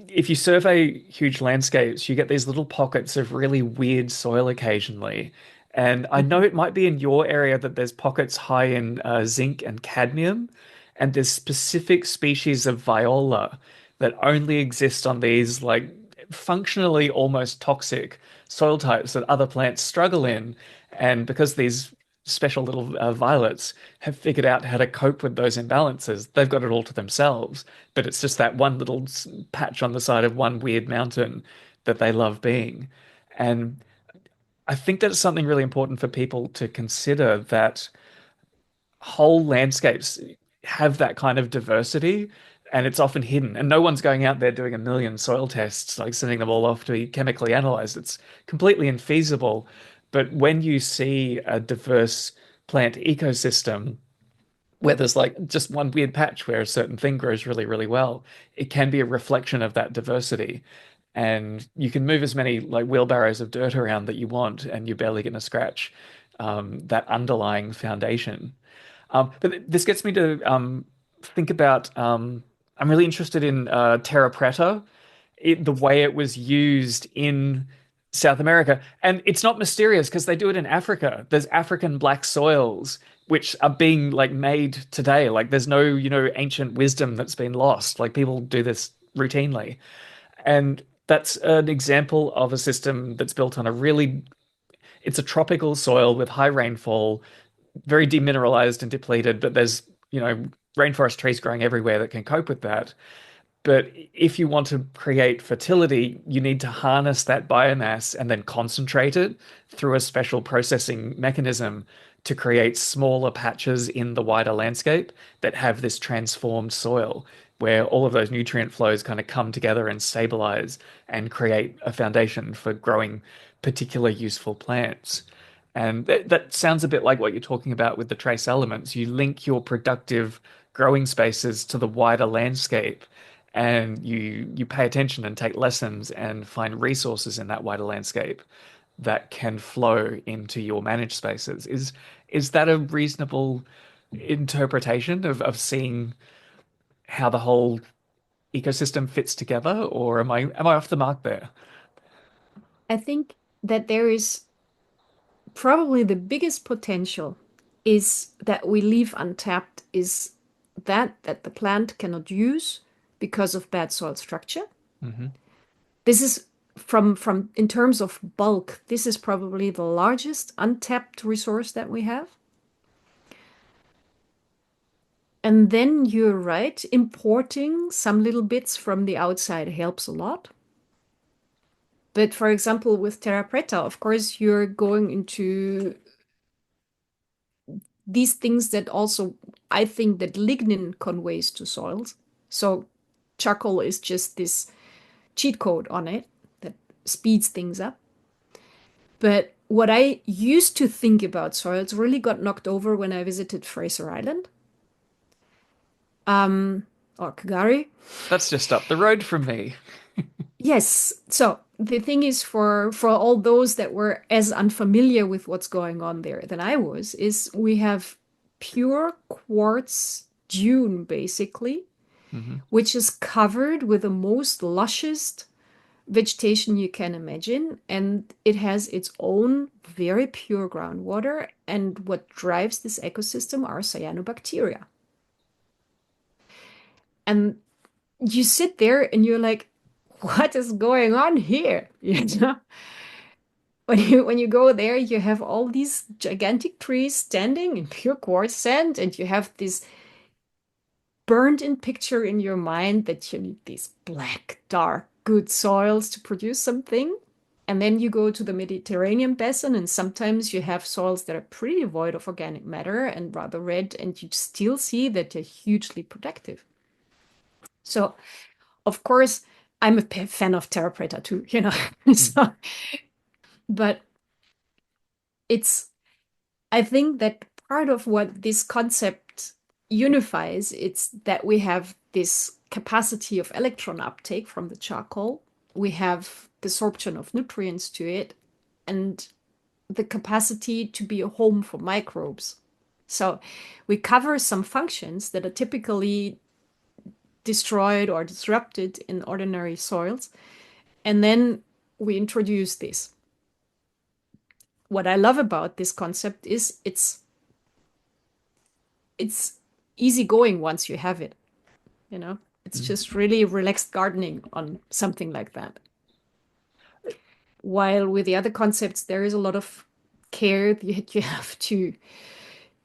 if you survey huge landscapes, you get these little pockets of really weird soil occasionally. And I know Mhm. it might be in your area that there's pockets high in zinc and cadmium, and there's specific species of viola that only exist on these like functionally almost toxic soil types that other plants struggle in. And because these special little violets have figured out how to cope with those imbalances, they've got it all to themselves. But it's just that one little patch on the side of one weird mountain that they love being. And I think that's something really important for people to consider, that whole landscapes have that kind of diversity and it's often hidden. And no one's going out there doing a million soil tests, like sending them all off to be chemically analyzed. It's completely infeasible. But when you see a diverse plant ecosystem, where there's like just one weird patch where a certain thing grows really, really well, it can be a reflection of that diversity. And you can move as many like wheelbarrows of dirt around that you want, and you're barely going to scratch that underlying foundation. But this gets me to think about. I'm really interested in terra preta, the way it was used in South America. And it's not mysterious because they do it in Africa. There's African black soils which are being like made today. Like there's no, ancient wisdom that's been lost. Like people do this routinely. And that's an example of a system that's built on it's a tropical soil with high rainfall, very demineralized and depleted, but there's, rainforest trees growing everywhere that can cope with that. But if you want to create fertility, you need to harness that biomass and then concentrate it through a special processing mechanism to create smaller patches in the wider landscape that have this transformed soil where all of those nutrient flows kind of come together and stabilize and create a foundation for growing particular useful plants. And that sounds a bit like what you're talking about with the trace elements. You link your productive growing spaces to the wider landscape, and you pay attention and take lessons and find resources in that wider landscape that can flow into your managed spaces. Is that a reasonable interpretation of seeing how the whole ecosystem fits together, or am I off the mark there? I think that there is probably the biggest potential is that we leave untapped is that the plant cannot use because of bad soil structure. Hmm. This is from in terms of bulk, this is probably the largest untapped resource that we have. And then you're right, importing some little bits from the outside helps a lot. But for example, with terra preta, of course, you're going into these things that also I think that lignin conveys to soils. So charcoal is just this cheat code on it that speeds things up. But what I used to think about soils really got knocked over when I visited Fraser Island, or Kagari. That's just up the road from me. Yes. So the thing is, for all those that were as unfamiliar with what's going on there than I was, is we have pure quartz dune basically, Hmm. which is covered with the most luscious vegetation you can imagine, and it has its own very pure groundwater. And what drives this ecosystem are cyanobacteria. And you sit there and you're like, what is going on here? You know? When you go there, you have all these gigantic trees standing in pure quartz sand, and you have this burned in picture in your mind that you need these black, dark, good soils to produce something. And then you go to the Mediterranean basin, and sometimes you have soils that are pretty devoid of organic matter and rather red, and you still see that they're hugely productive. So, of course, I'm a fan of Terra Preta too, you know. So, but it's I think that part of what this concept unifies, it's that we have this capacity of electron uptake from the charcoal. We have the absorption of nutrients to it, and the capacity to be a home for microbes. So we cover some functions that are typically destroyed or disrupted in ordinary soils. And then we introduce this. What I love about this concept is it's easy going once you have it, you know? It's Mm. just really relaxed gardening on something like that. While with the other concepts, there is a lot of care that you have to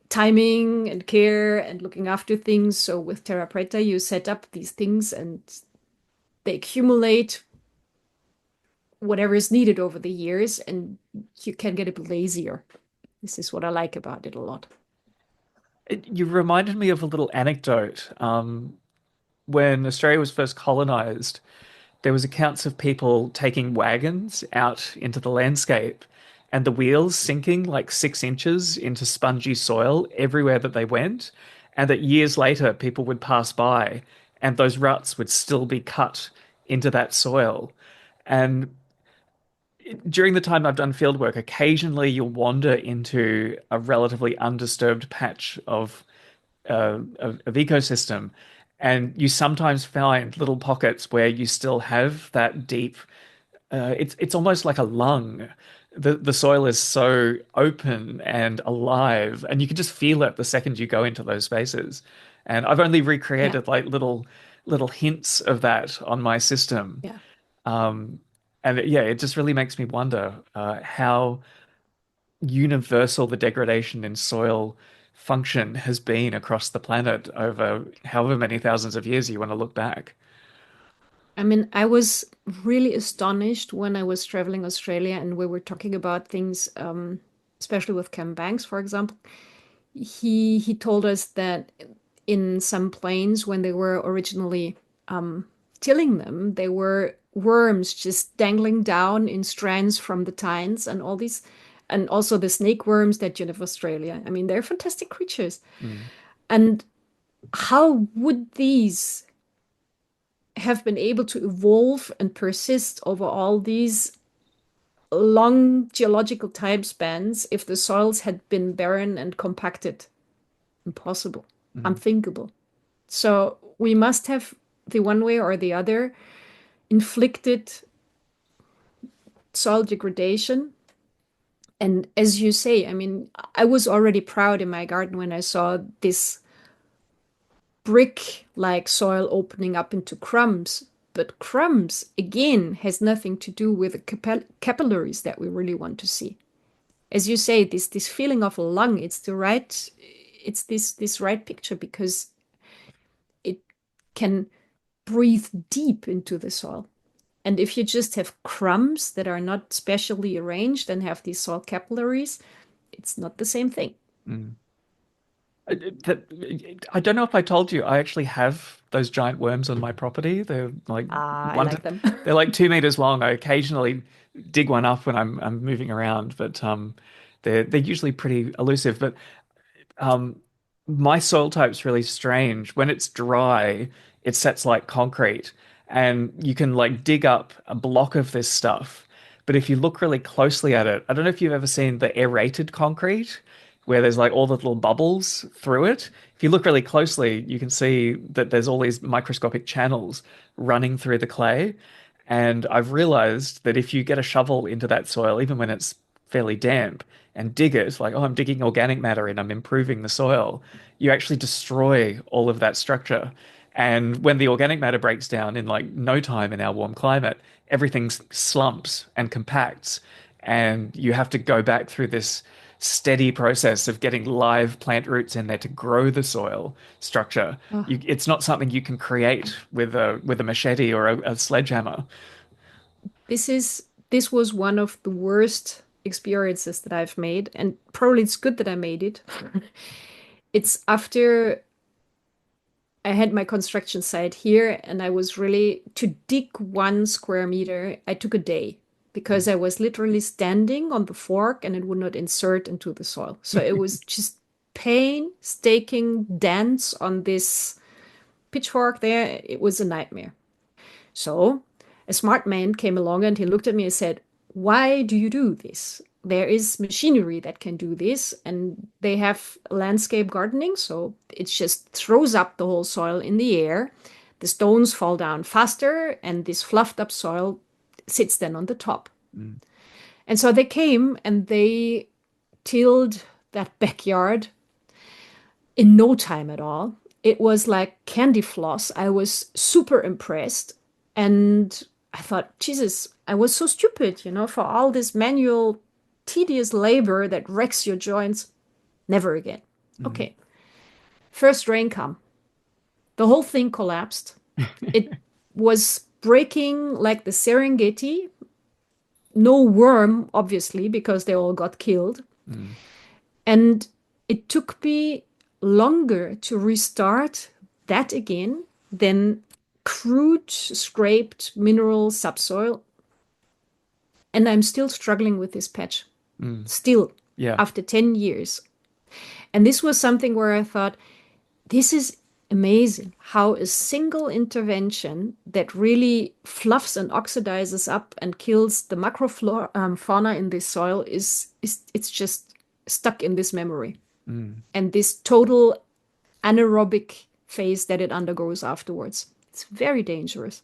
timing and care and looking after things. So with Terra Preta, you set up these things and they accumulate whatever is needed over the years, and you can get a bit lazier. This is what I like about it a lot. You reminded me of a little anecdote. When Australia was first colonized, there was accounts of people taking wagons out into the landscape and the wheels sinking like 6 inches into spongy soil everywhere that they went, and that years later people would pass by and those ruts would still be cut into that soil. And during the time I've done field work, occasionally you'll wander into a relatively undisturbed patch of ecosystem, and you sometimes find little pockets where you still have that deep. It's almost like a lung. The soil is so open and alive, and you can just feel it the second you go into those spaces. And I've only Yeah, recreated like little hints of that on my system. yeah. Um, and yeah, it just really makes me wonder how universal the degradation in soil function has been across the planet over however many thousands of years you want to look back. I mean, I was really astonished when I was traveling Australia and we were talking about things, especially with Ken Banks, for example. He told us that in some plains, when they were originally tilling them, there were worms just dangling down in strands from the tines and all these, and also the snake worms that you have in Australia. I mean, they're fantastic creatures. Mm, And how would these have been able to evolve and persist over all these long geological time spans if the soils had been barren and compacted? Impossible, mm, unthinkable. So we must have, the one way or the other, inflicted soil degradation. And as you say, I mean, I was already proud in my garden when I saw this brick-like soil opening up into crumbs. But crumbs, again, has nothing to do with the capillaries that we really want to see. As you say, this feeling of a lung, it's this right picture because it can breathe deep into the soil. And if you just have crumbs that are not specially arranged and have these soil capillaries, it's not the same thing. mm. I don't know if I told you, I actually have those giant worms on my property. They're like Ah, I one to, like them. they're like 2 meters long. I occasionally dig one up when I'm moving around, but they're usually pretty elusive. But um, my soil type's really strange. When it's dry, it sets like concrete, and you can like dig up a block of this stuff. But if you look really closely at it, I don't know if you've ever seen the aerated concrete, where there's like all the little bubbles through it. If you look really closely, you can see that there's all these microscopic channels running through the clay. And I've realized that if you get a shovel into that soil, even when it's fairly damp, and dig it, like, oh, I'm digging organic matter in, I'm improving the soil, you actually destroy all of that structure. And when the organic matter breaks down in like no time in our warm climate, everything slumps and compacts. And you have to go back through this steady process of getting live plant roots in there to grow the soil structure. Oh, It's not something you can create with a machete or a sledgehammer. this is this was one of the worst experiences that I've made, and probably it's good that I made it. It's after I had my construction site here, and I was really to dig 1 square meter. I took a day because I was literally standing on the fork and it would not insert into the soil. So it was just painstaking dance on this pitchfork there. It was a nightmare. So a smart man came along and he looked at me and said, "Why do you do this? There is machinery that can do this, and they have landscape gardening, so it just throws up the whole soil in the air. The stones fall down faster, and this fluffed up soil sits then on the top." Mm, And so they came and they tilled that backyard in no time at all. It was like candy floss. I was super impressed. And I thought, Jesus, I was so stupid, for all this manual, tedious labor that wrecks your joints. Never again. mm. Okay. First rain come. The whole thing collapsed. It was breaking like the Serengeti. No worm, obviously, because they all got killed. Mm, And it took me longer to restart that again than crude scraped mineral subsoil. And I'm still struggling with this patch, mm. still Yeah. after 10 years. And this was something where I thought, this is amazing how a single intervention that really fluffs and oxidizes up and kills the macroflora fauna in this soil is it's just stuck in this memory Mm. and this total anaerobic phase that it undergoes afterwards. It's very dangerous.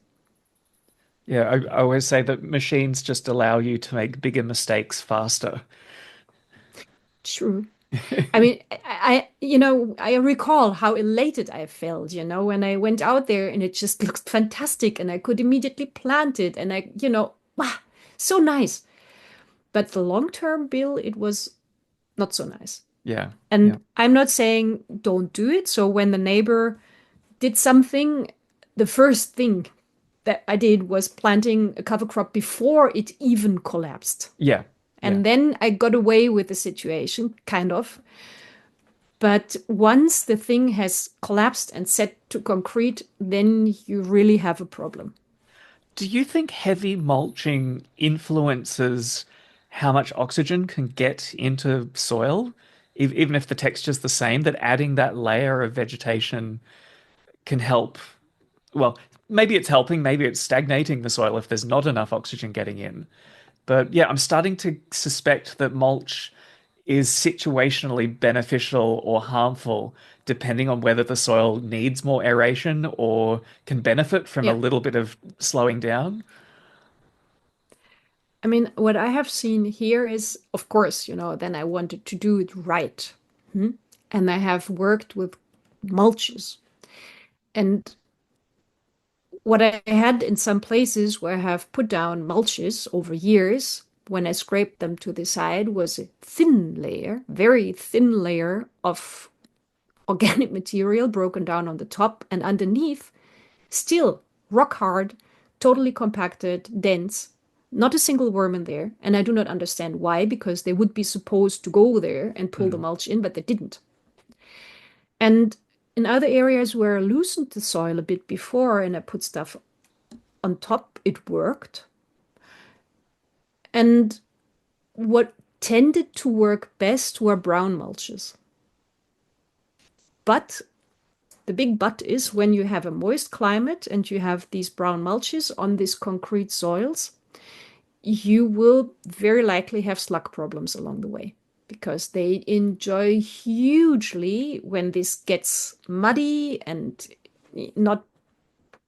Yeah, I always say that machines just allow you to make bigger mistakes faster. True. I mean, I recall how elated I felt, when I went out there and it just looked fantastic and I could immediately plant it and wow, so nice. But the long-term bill, it was not so nice. Yeah, yeah. And I'm not saying don't do it. So when the neighbor did something, the first thing that I did was planting a cover crop before it even collapsed. Yeah, yeah. And then I got away with the situation, kind of. But once the thing has collapsed and set to concrete, then you really have a problem. Do you think heavy mulching influences how much oxygen can get into soil? Even if the texture's the same, that adding that layer of vegetation can help. Well, maybe it's helping, maybe it's stagnating the soil if there's not enough oxygen getting in. But yeah, I'm starting to suspect that mulch is situationally beneficial or harmful depending on whether the soil needs more aeration or can benefit from a Yeah. little bit of slowing down. I mean, what I have seen here is, of course, then I wanted to do it right. Hmm? And I have worked with mulches. And what I had in some places where I have put down mulches over years, when I scraped them to the side, was a thin layer, very thin layer of organic material broken down on the top, and underneath, still rock hard, totally compacted, dense, not a single worm in there. And I do not understand why, because they would be supposed to go there and pull the Mm, mulch in, but they didn't. And in other areas where I loosened the soil a bit before and I put stuff on top, it worked. And what tended to work best were brown mulches. But the big but is when you have a moist climate and you have these brown mulches on these concrete soils, you will very likely have slug problems along the way because they enjoy hugely when this gets muddy and not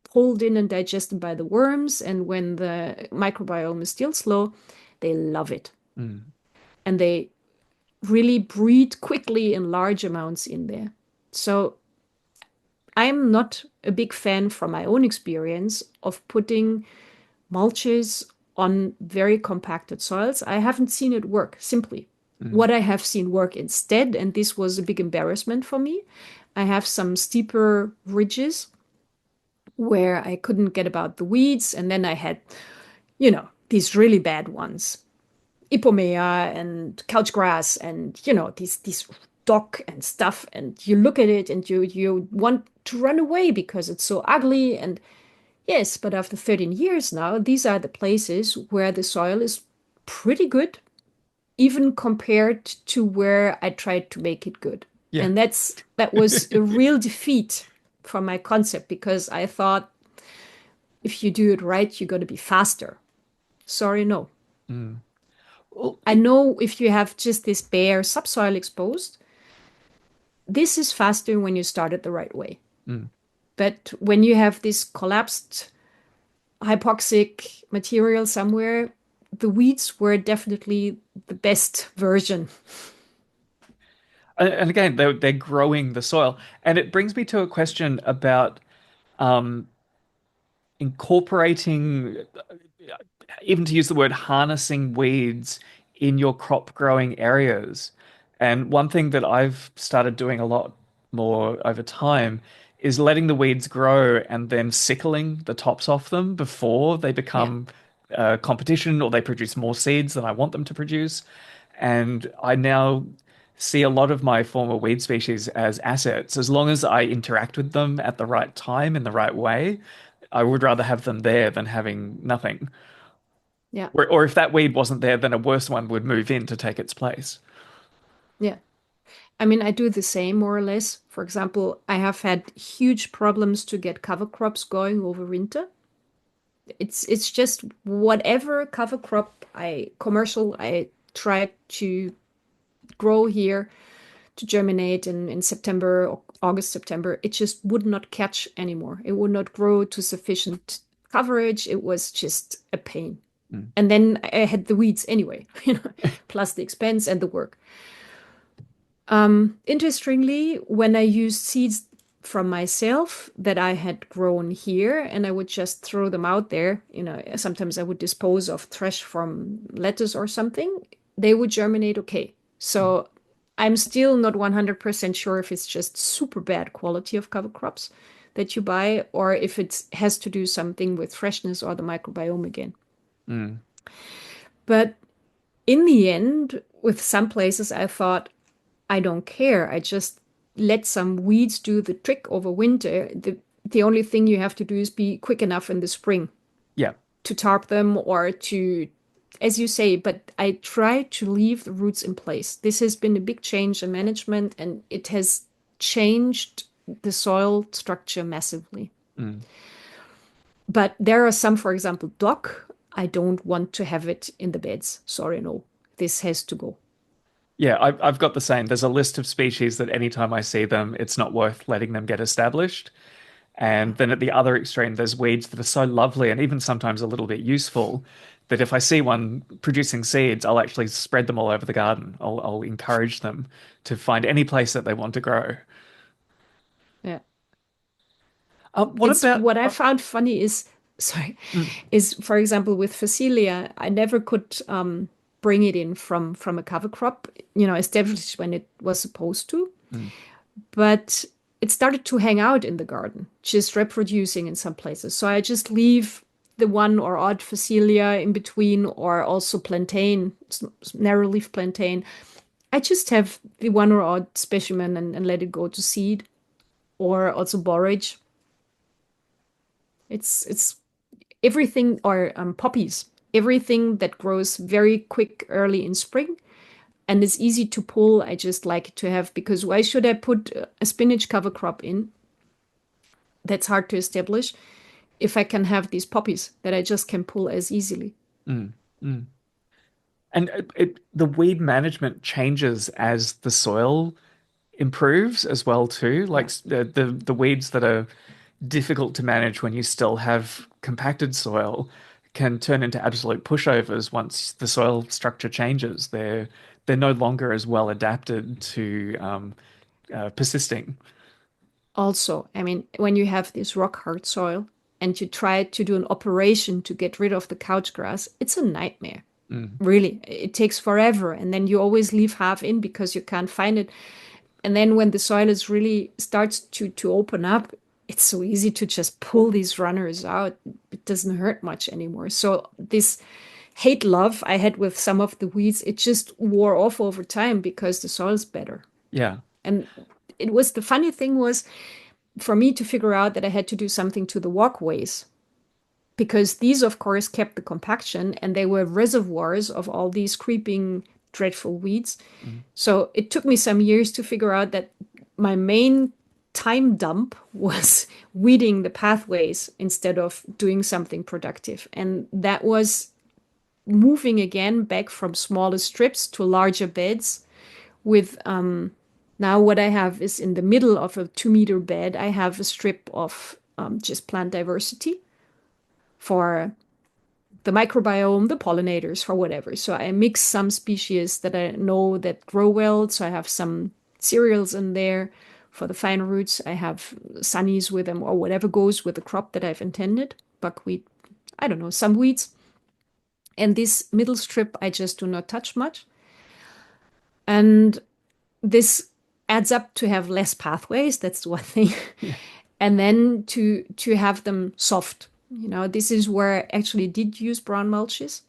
pulled in and digested by the worms. And when the microbiome is still slow, they love it. Mm. And they really breed quickly in large amounts in there. So I'm not a big fan from my own experience of putting mulches on very compacted soils. I haven't seen it work simply. Mm. What I have seen work instead, and this was a big embarrassment for me, I have some steeper ridges where I couldn't get about the weeds, and then I had, these really bad ones, ipomea and couch grass, and these dock and stuff, and you look at it and you want to run away because it's so ugly. And yes, but after 13 years now, these are the places where the soil is pretty good, even compared to where I tried to make it good. Yeah. And that was a real defeat for my concept because I thought if you do it right, you're going to be faster. Sorry, no. Mm. Well, I know if you have just this bare subsoil exposed, this is faster when you start it the right way. mm. But when you have this collapsed hypoxic material somewhere, the weeds were definitely the best version. And again, they're growing the soil, and it brings me to a question about um, incorporating, even to use the word, harnessing weeds in your crop growing areas. And one thing that I've started doing a lot more over time is letting the weeds grow and then sickling the tops off them before they Yeah, become competition or they produce more seeds than I want them to produce. And I now see a lot of my former weed species as assets. As long as I interact with them at the right time in the right way, I would rather have them there than having nothing. yeah, Or if that weed wasn't there, then a worse one would move in to take its place. yeah. I mean, I do the same more or less. For example, I have had huge problems to get cover crops going over winter. It's just whatever cover crop I try to grow here to germinate in September, August, September, it just would not catch anymore. It would not grow to sufficient coverage. It was just a pain. Mm. And then I had the weeds anyway, plus the expense and the work. Interestingly, when I used seeds from myself that I had grown here and I would just throw them out there, sometimes I would dispose of trash from lettuce or something, they would germinate okay. Mm. So I'm still not 100% sure if it's just super bad quality of cover crops that you buy or if it has to do something with freshness or the microbiome again. Mm. But in the end, with some places, I thought, I don't care. I just let some weeds do the trick over winter. The only thing you have to do is be quick enough in the spring Yeah. to tarp them or to, as you say, but I try to leave the roots in place. This has been a big change in management and it has changed the soil structure massively. Mm. But there are some, for example, dock. I don't want to have it in the beds. Sorry, no. This has to go. Yeah, I've got the same. There's a list of species that anytime I see them, it's not worth letting them get established. And then at the other extreme, there's weeds that are so lovely and even sometimes a little bit useful that if I see one producing seeds, I'll actually spread them all over the garden. I'll encourage them to find any place that they want to grow. Yeah. What It's about? what I found funny is, sorry, Mm. is for example with Phacelia, I never could bring it in from a cover crop, established when it was supposed to, Mm. but it started to hang out in the garden, just reproducing in some places. So I just leave the one or odd Phacelia in between, or also plantain, narrow leaf plantain, I just have the one or odd specimen and let it go to seed or also borage. It's everything or poppies, everything that grows very quick early in spring and is easy to pull. I just like it to have because why should I put a spinach cover crop in that's hard to establish if I can have these poppies that I just can pull as easily? Mm, mm. And the weed management changes as the soil improves as well too. Like Yeah. the weeds that are difficult to manage when you still have compacted soil can turn into absolute pushovers once the soil structure changes. They're no longer as well adapted to persisting. Also, I mean, when you have this rock hard soil and you try to do an operation to get rid of the couch grass, it's a nightmare. Mm, Really, it takes forever. And then you always leave half in because you can't find it. And then when the soil is really starts to open up, it's so easy to just pull these runners out. It doesn't hurt much anymore. So this hate love I had with some of the weeds, it just wore off over time because the soil's better. yeah. And it was the funny thing was for me to figure out that I had to do something to the walkways because these, of course, kept the compaction and they were reservoirs of all these creeping, dreadful weeds. Mm. So it took me some years to figure out that my main time dump was weeding the pathways instead of doing something productive. And that was moving again back from smaller strips to larger beds with now what I have is in the middle of a 2 meter bed, I have a strip of just plant diversity for the microbiome, the pollinators, for whatever. So I mix some species that I know that grow well. So I have some cereals in there for the fine roots. I have sunnies with them or whatever goes with the crop that I've intended. Buckwheat, I don't know, some weeds. And this middle strip I just do not touch much. And this adds up to have less pathways. That's the one thing. Yeah. And then to have them soft. This is where I actually did use brown mulches.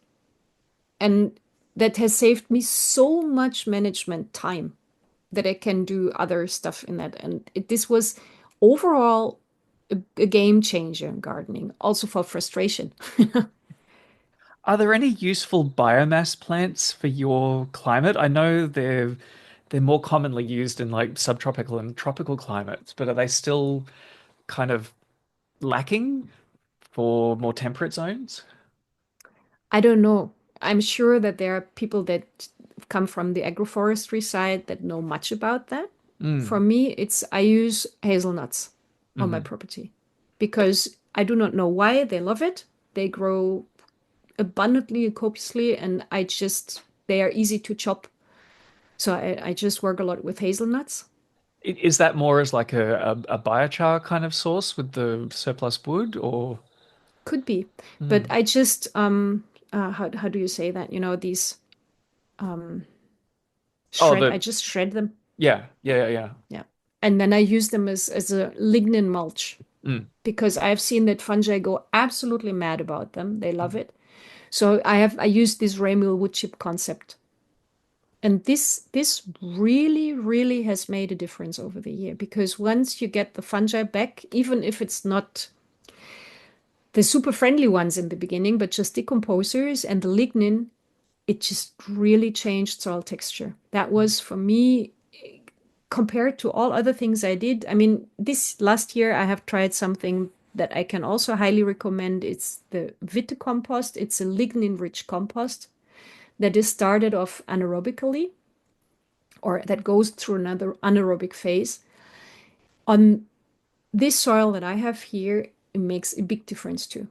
And that has saved me so much management time that I can do other stuff in that. And this was overall a game changer in gardening, also for frustration. Are there any useful biomass plants for your climate? I know they're more commonly used in like subtropical and tropical climates, but are they still kind of lacking for more temperate zones? I don't know. I'm sure that there are people that come from the agroforestry side that know much about that. For Mm. me, it's I use hazelnuts on my Hmm. property because I do not know why they love it. They grow abundantly and copiously, and they are easy to chop. So I just work a lot with hazelnuts. Is that more as like a biochar kind of source with the surplus wood or? Could be, but Mm. I just how do you say that? These um Oh, shred. I just shred them. yeah, yeah, yeah. Yeah. And then I use them as a lignin mulch Mm. because I've seen that fungi go absolutely mad about them. They love Mm. it. So I use this Ramiel wood chip concept. And this really, really has made a difference over the year because once you get the fungi back, even if it's not the super friendly ones in the beginning, but just decomposers and the lignin, it just really changed soil texture. That was for me compared to all other things I did. I mean, this last year I have tried something that I can also highly recommend. It's the Witte compost. It's a lignin-rich compost that is started off anaerobically or that goes through another anaerobic phase. On this soil that I have here, it makes a big difference too.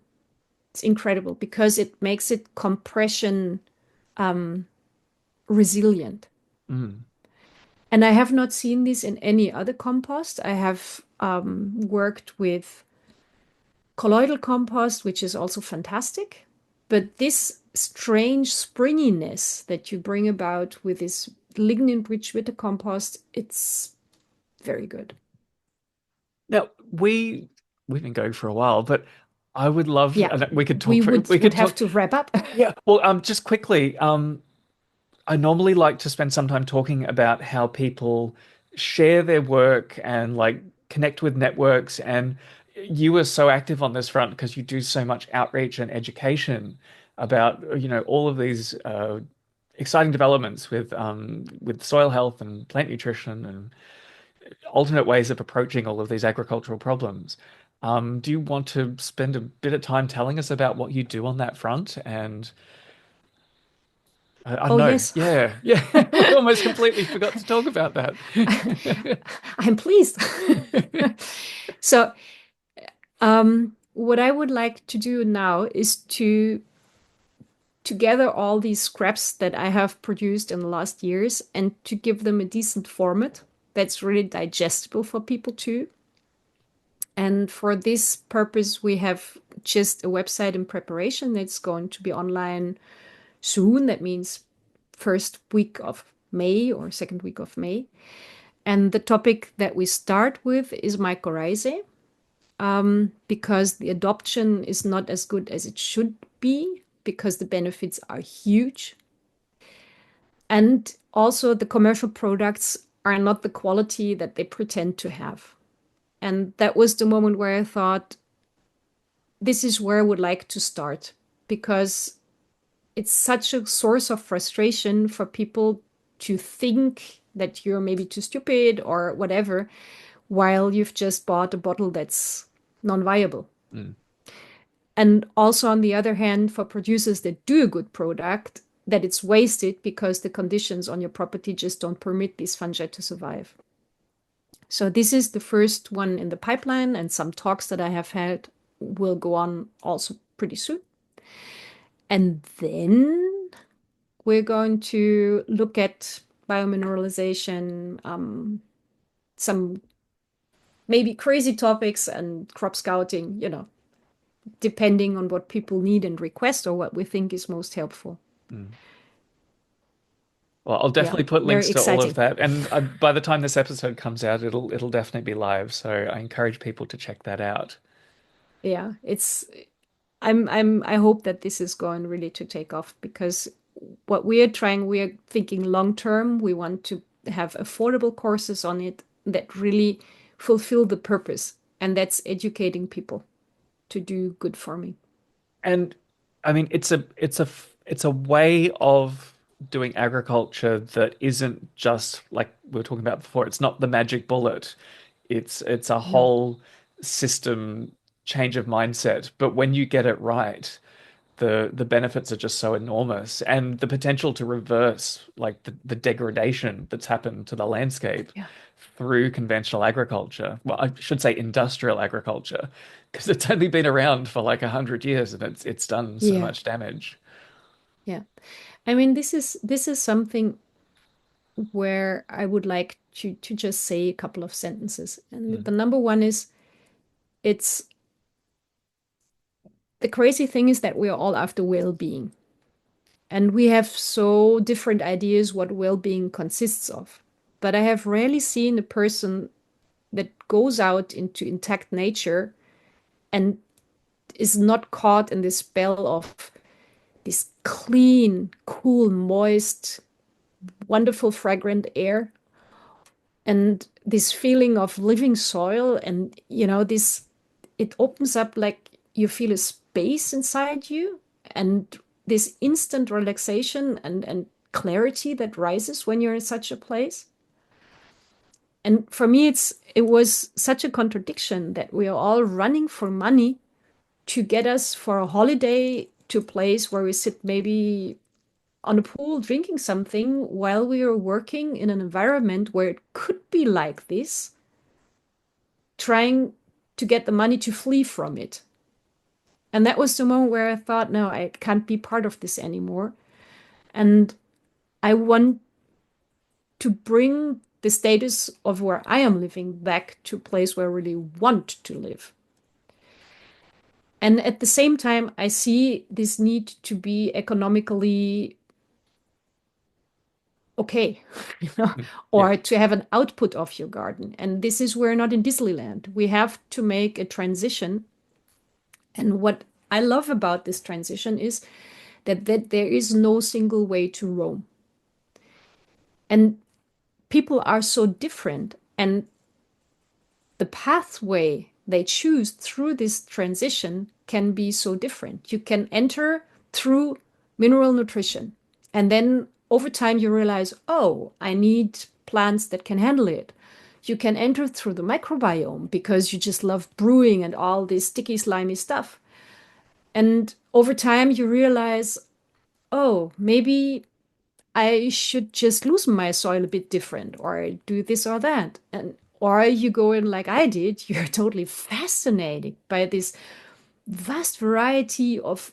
It's incredible because it makes it compression um, resilient. Mm. And I have not seen this in any other compost. I have worked with colloidal compost, which is also fantastic. But this strange springiness that you bring about with this lignin-rich Witte compost, it's very good. Now we've been going for a while, but I would love, Yeah, and we could we talk for would we would could have talk. to wrap up. Yeah, well, just quickly, I normally like to spend some time talking about how people share their work and like connect with networks. And you were so active on this front because you do so much outreach and education about, all of these exciting developments with soil health and plant nutrition and alternate ways of approaching all of these agricultural problems. Do you want to spend a bit of time telling us about what you do on that front? And I don't Oh, know. yes. Yeah, yeah. We almost completely forgot to talk about that. I'm pleased. So, what I would like to do now is to gather all these scraps that I have produced in the last years and to give them a decent format that's really digestible for people too. And for this purpose, we have just a website in preparation that's going to be online soon. That means first week of May or second week of May. And the topic that we start with is mycorrhizae, because the adoption is not as good as it should be, because the benefits are huge. And also, the commercial products are not the quality that they pretend to have. And that was the moment where I thought, this is where I would like to start, because it's such a source of frustration for people to think that you're maybe too stupid or whatever, while you've just bought a bottle that's non-viable. Mm. And also, on the other hand, for producers that do a good product, that it's wasted because the conditions on your property just don't permit these fungi to survive. So this is the first one in the pipeline, and some talks that I have had will go on also pretty soon. And then we're going to look at biomineralization, some maybe crazy topics and crop scouting, depending on what people need and request or what we think is most helpful. Mm. Well, I'll Yeah, definitely put very links to all of exciting. that, and by the time this episode comes out, it'll definitely be live. So I encourage people to check that out. Yeah, I hope that this is going really to take off, because what we are trying, we are thinking long term. We want to have affordable courses on it that really fulfill the purpose, and that's educating people to do good farming. And I mean, it's a way of doing agriculture that isn't just like we were talking about before. It's not the magic bullet. It's a No. whole system change of mindset. But when you get it right, the benefits are just so enormous, and the potential to reverse like the degradation that's happened to the landscape Yeah. through conventional agriculture. Well, I should say industrial agriculture, because it's only been around for like 100 years and it's done so Yeah. much damage. Yeah. I mean, this is something where I would like to just say a couple of sentences. And Mm. the number one is, it's the crazy thing is that we are all after well-being. And we have so different ideas what well-being consists of. But I have rarely seen a person that goes out into intact nature and is not caught in this spell of this clean, cool, moist, wonderful, fragrant air, and this feeling of living soil. And, this, it opens up, like you feel a space inside you, and this instant relaxation and clarity that rises when you're in such a place. And for me, it was such a contradiction that we are all running for money to get us for a holiday to a place where we sit maybe on a pool drinking something while we are working in an environment where it could be like this, trying to get the money to flee from it. And that was the moment where I thought, no, I can't be part of this anymore. And I want to bring the status of where I am living back to a place where I really want to live. And at the same time, I see this need to be economically okay, Mm. Yeah. or to have an output of your garden. And this is we're not in Disneyland. We have to make a transition. And what I love about this transition is that there is no single way to Rome. And people are so different. And the pathway they choose through this transition can be so different. You can enter through mineral nutrition, and then over time you realize, oh, I need plants that can handle it. You can enter through the microbiome because you just love brewing and all this sticky, slimy stuff. And over time you realize, oh, maybe I should just loosen my soil a bit different or do this or that. And or you go in like I did, you're totally fascinated by this vast variety of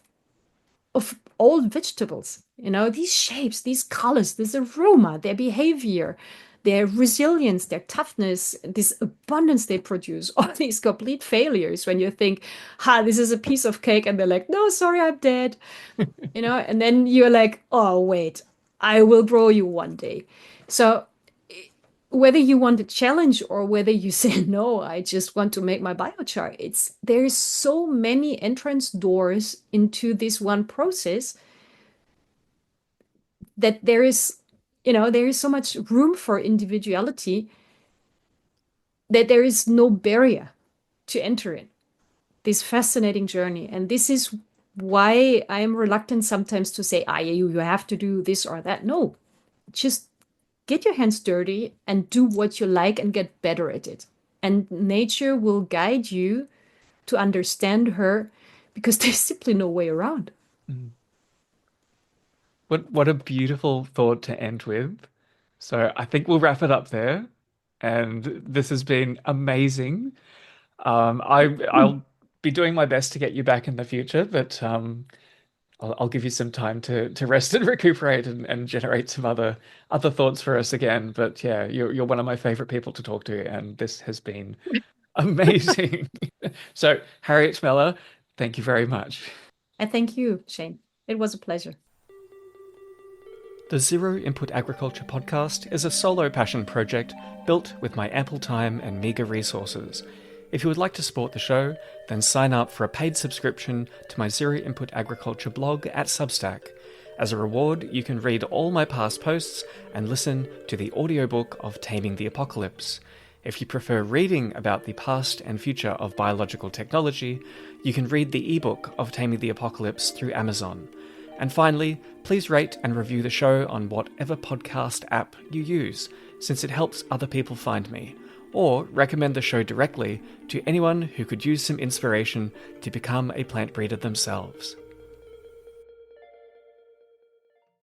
old vegetables. You know, these shapes, these colors, this aroma, their behavior, their resilience, their toughness, this abundance they produce, all these complete failures when you think, ha, this is a piece of cake, and they're like, no, sorry, I'm dead. You know, and then you're like, oh, wait, I will grow you one day. So whether you want a challenge or whether you say no, I just want to make my biochar, it's there's so many entrance doors into this one process that there is, you know, there is so much room for individuality that there is no barrier to enter it. This fascinating journey. And this is why I am reluctant sometimes to say, ah, you have to do this or that. No, just get your hands dirty and do what you like and get better at it. And nature will guide you to understand her because there's simply no way around. Mm. What a beautiful thought to end with. So I think we'll wrap it up there. And this has been amazing. I'll be doing my best to get you back in the future, but I'll give you some time to rest and recuperate and generate some other thoughts for us again. But yeah, you're one of my favorite people to talk to, and this has been amazing. So Harriet Mella, thank you very much. I thank you, Shane. It was a pleasure. The Zero Input Agriculture podcast is a solo passion project built with my ample time and meagre resources. If you would like to support the show, then sign up for a paid subscription to my Zero Input Agriculture blog at Substack. As a reward, you can read all my past posts and listen to the audiobook of Taming the Apocalypse. If you prefer reading about the past and future of biological technology, you can read the ebook of Taming the Apocalypse through Amazon. And finally, please rate and review the show on whatever podcast app you use, since it helps other people find me. Or recommend the show directly to anyone who could use some inspiration to become a plant breeder themselves.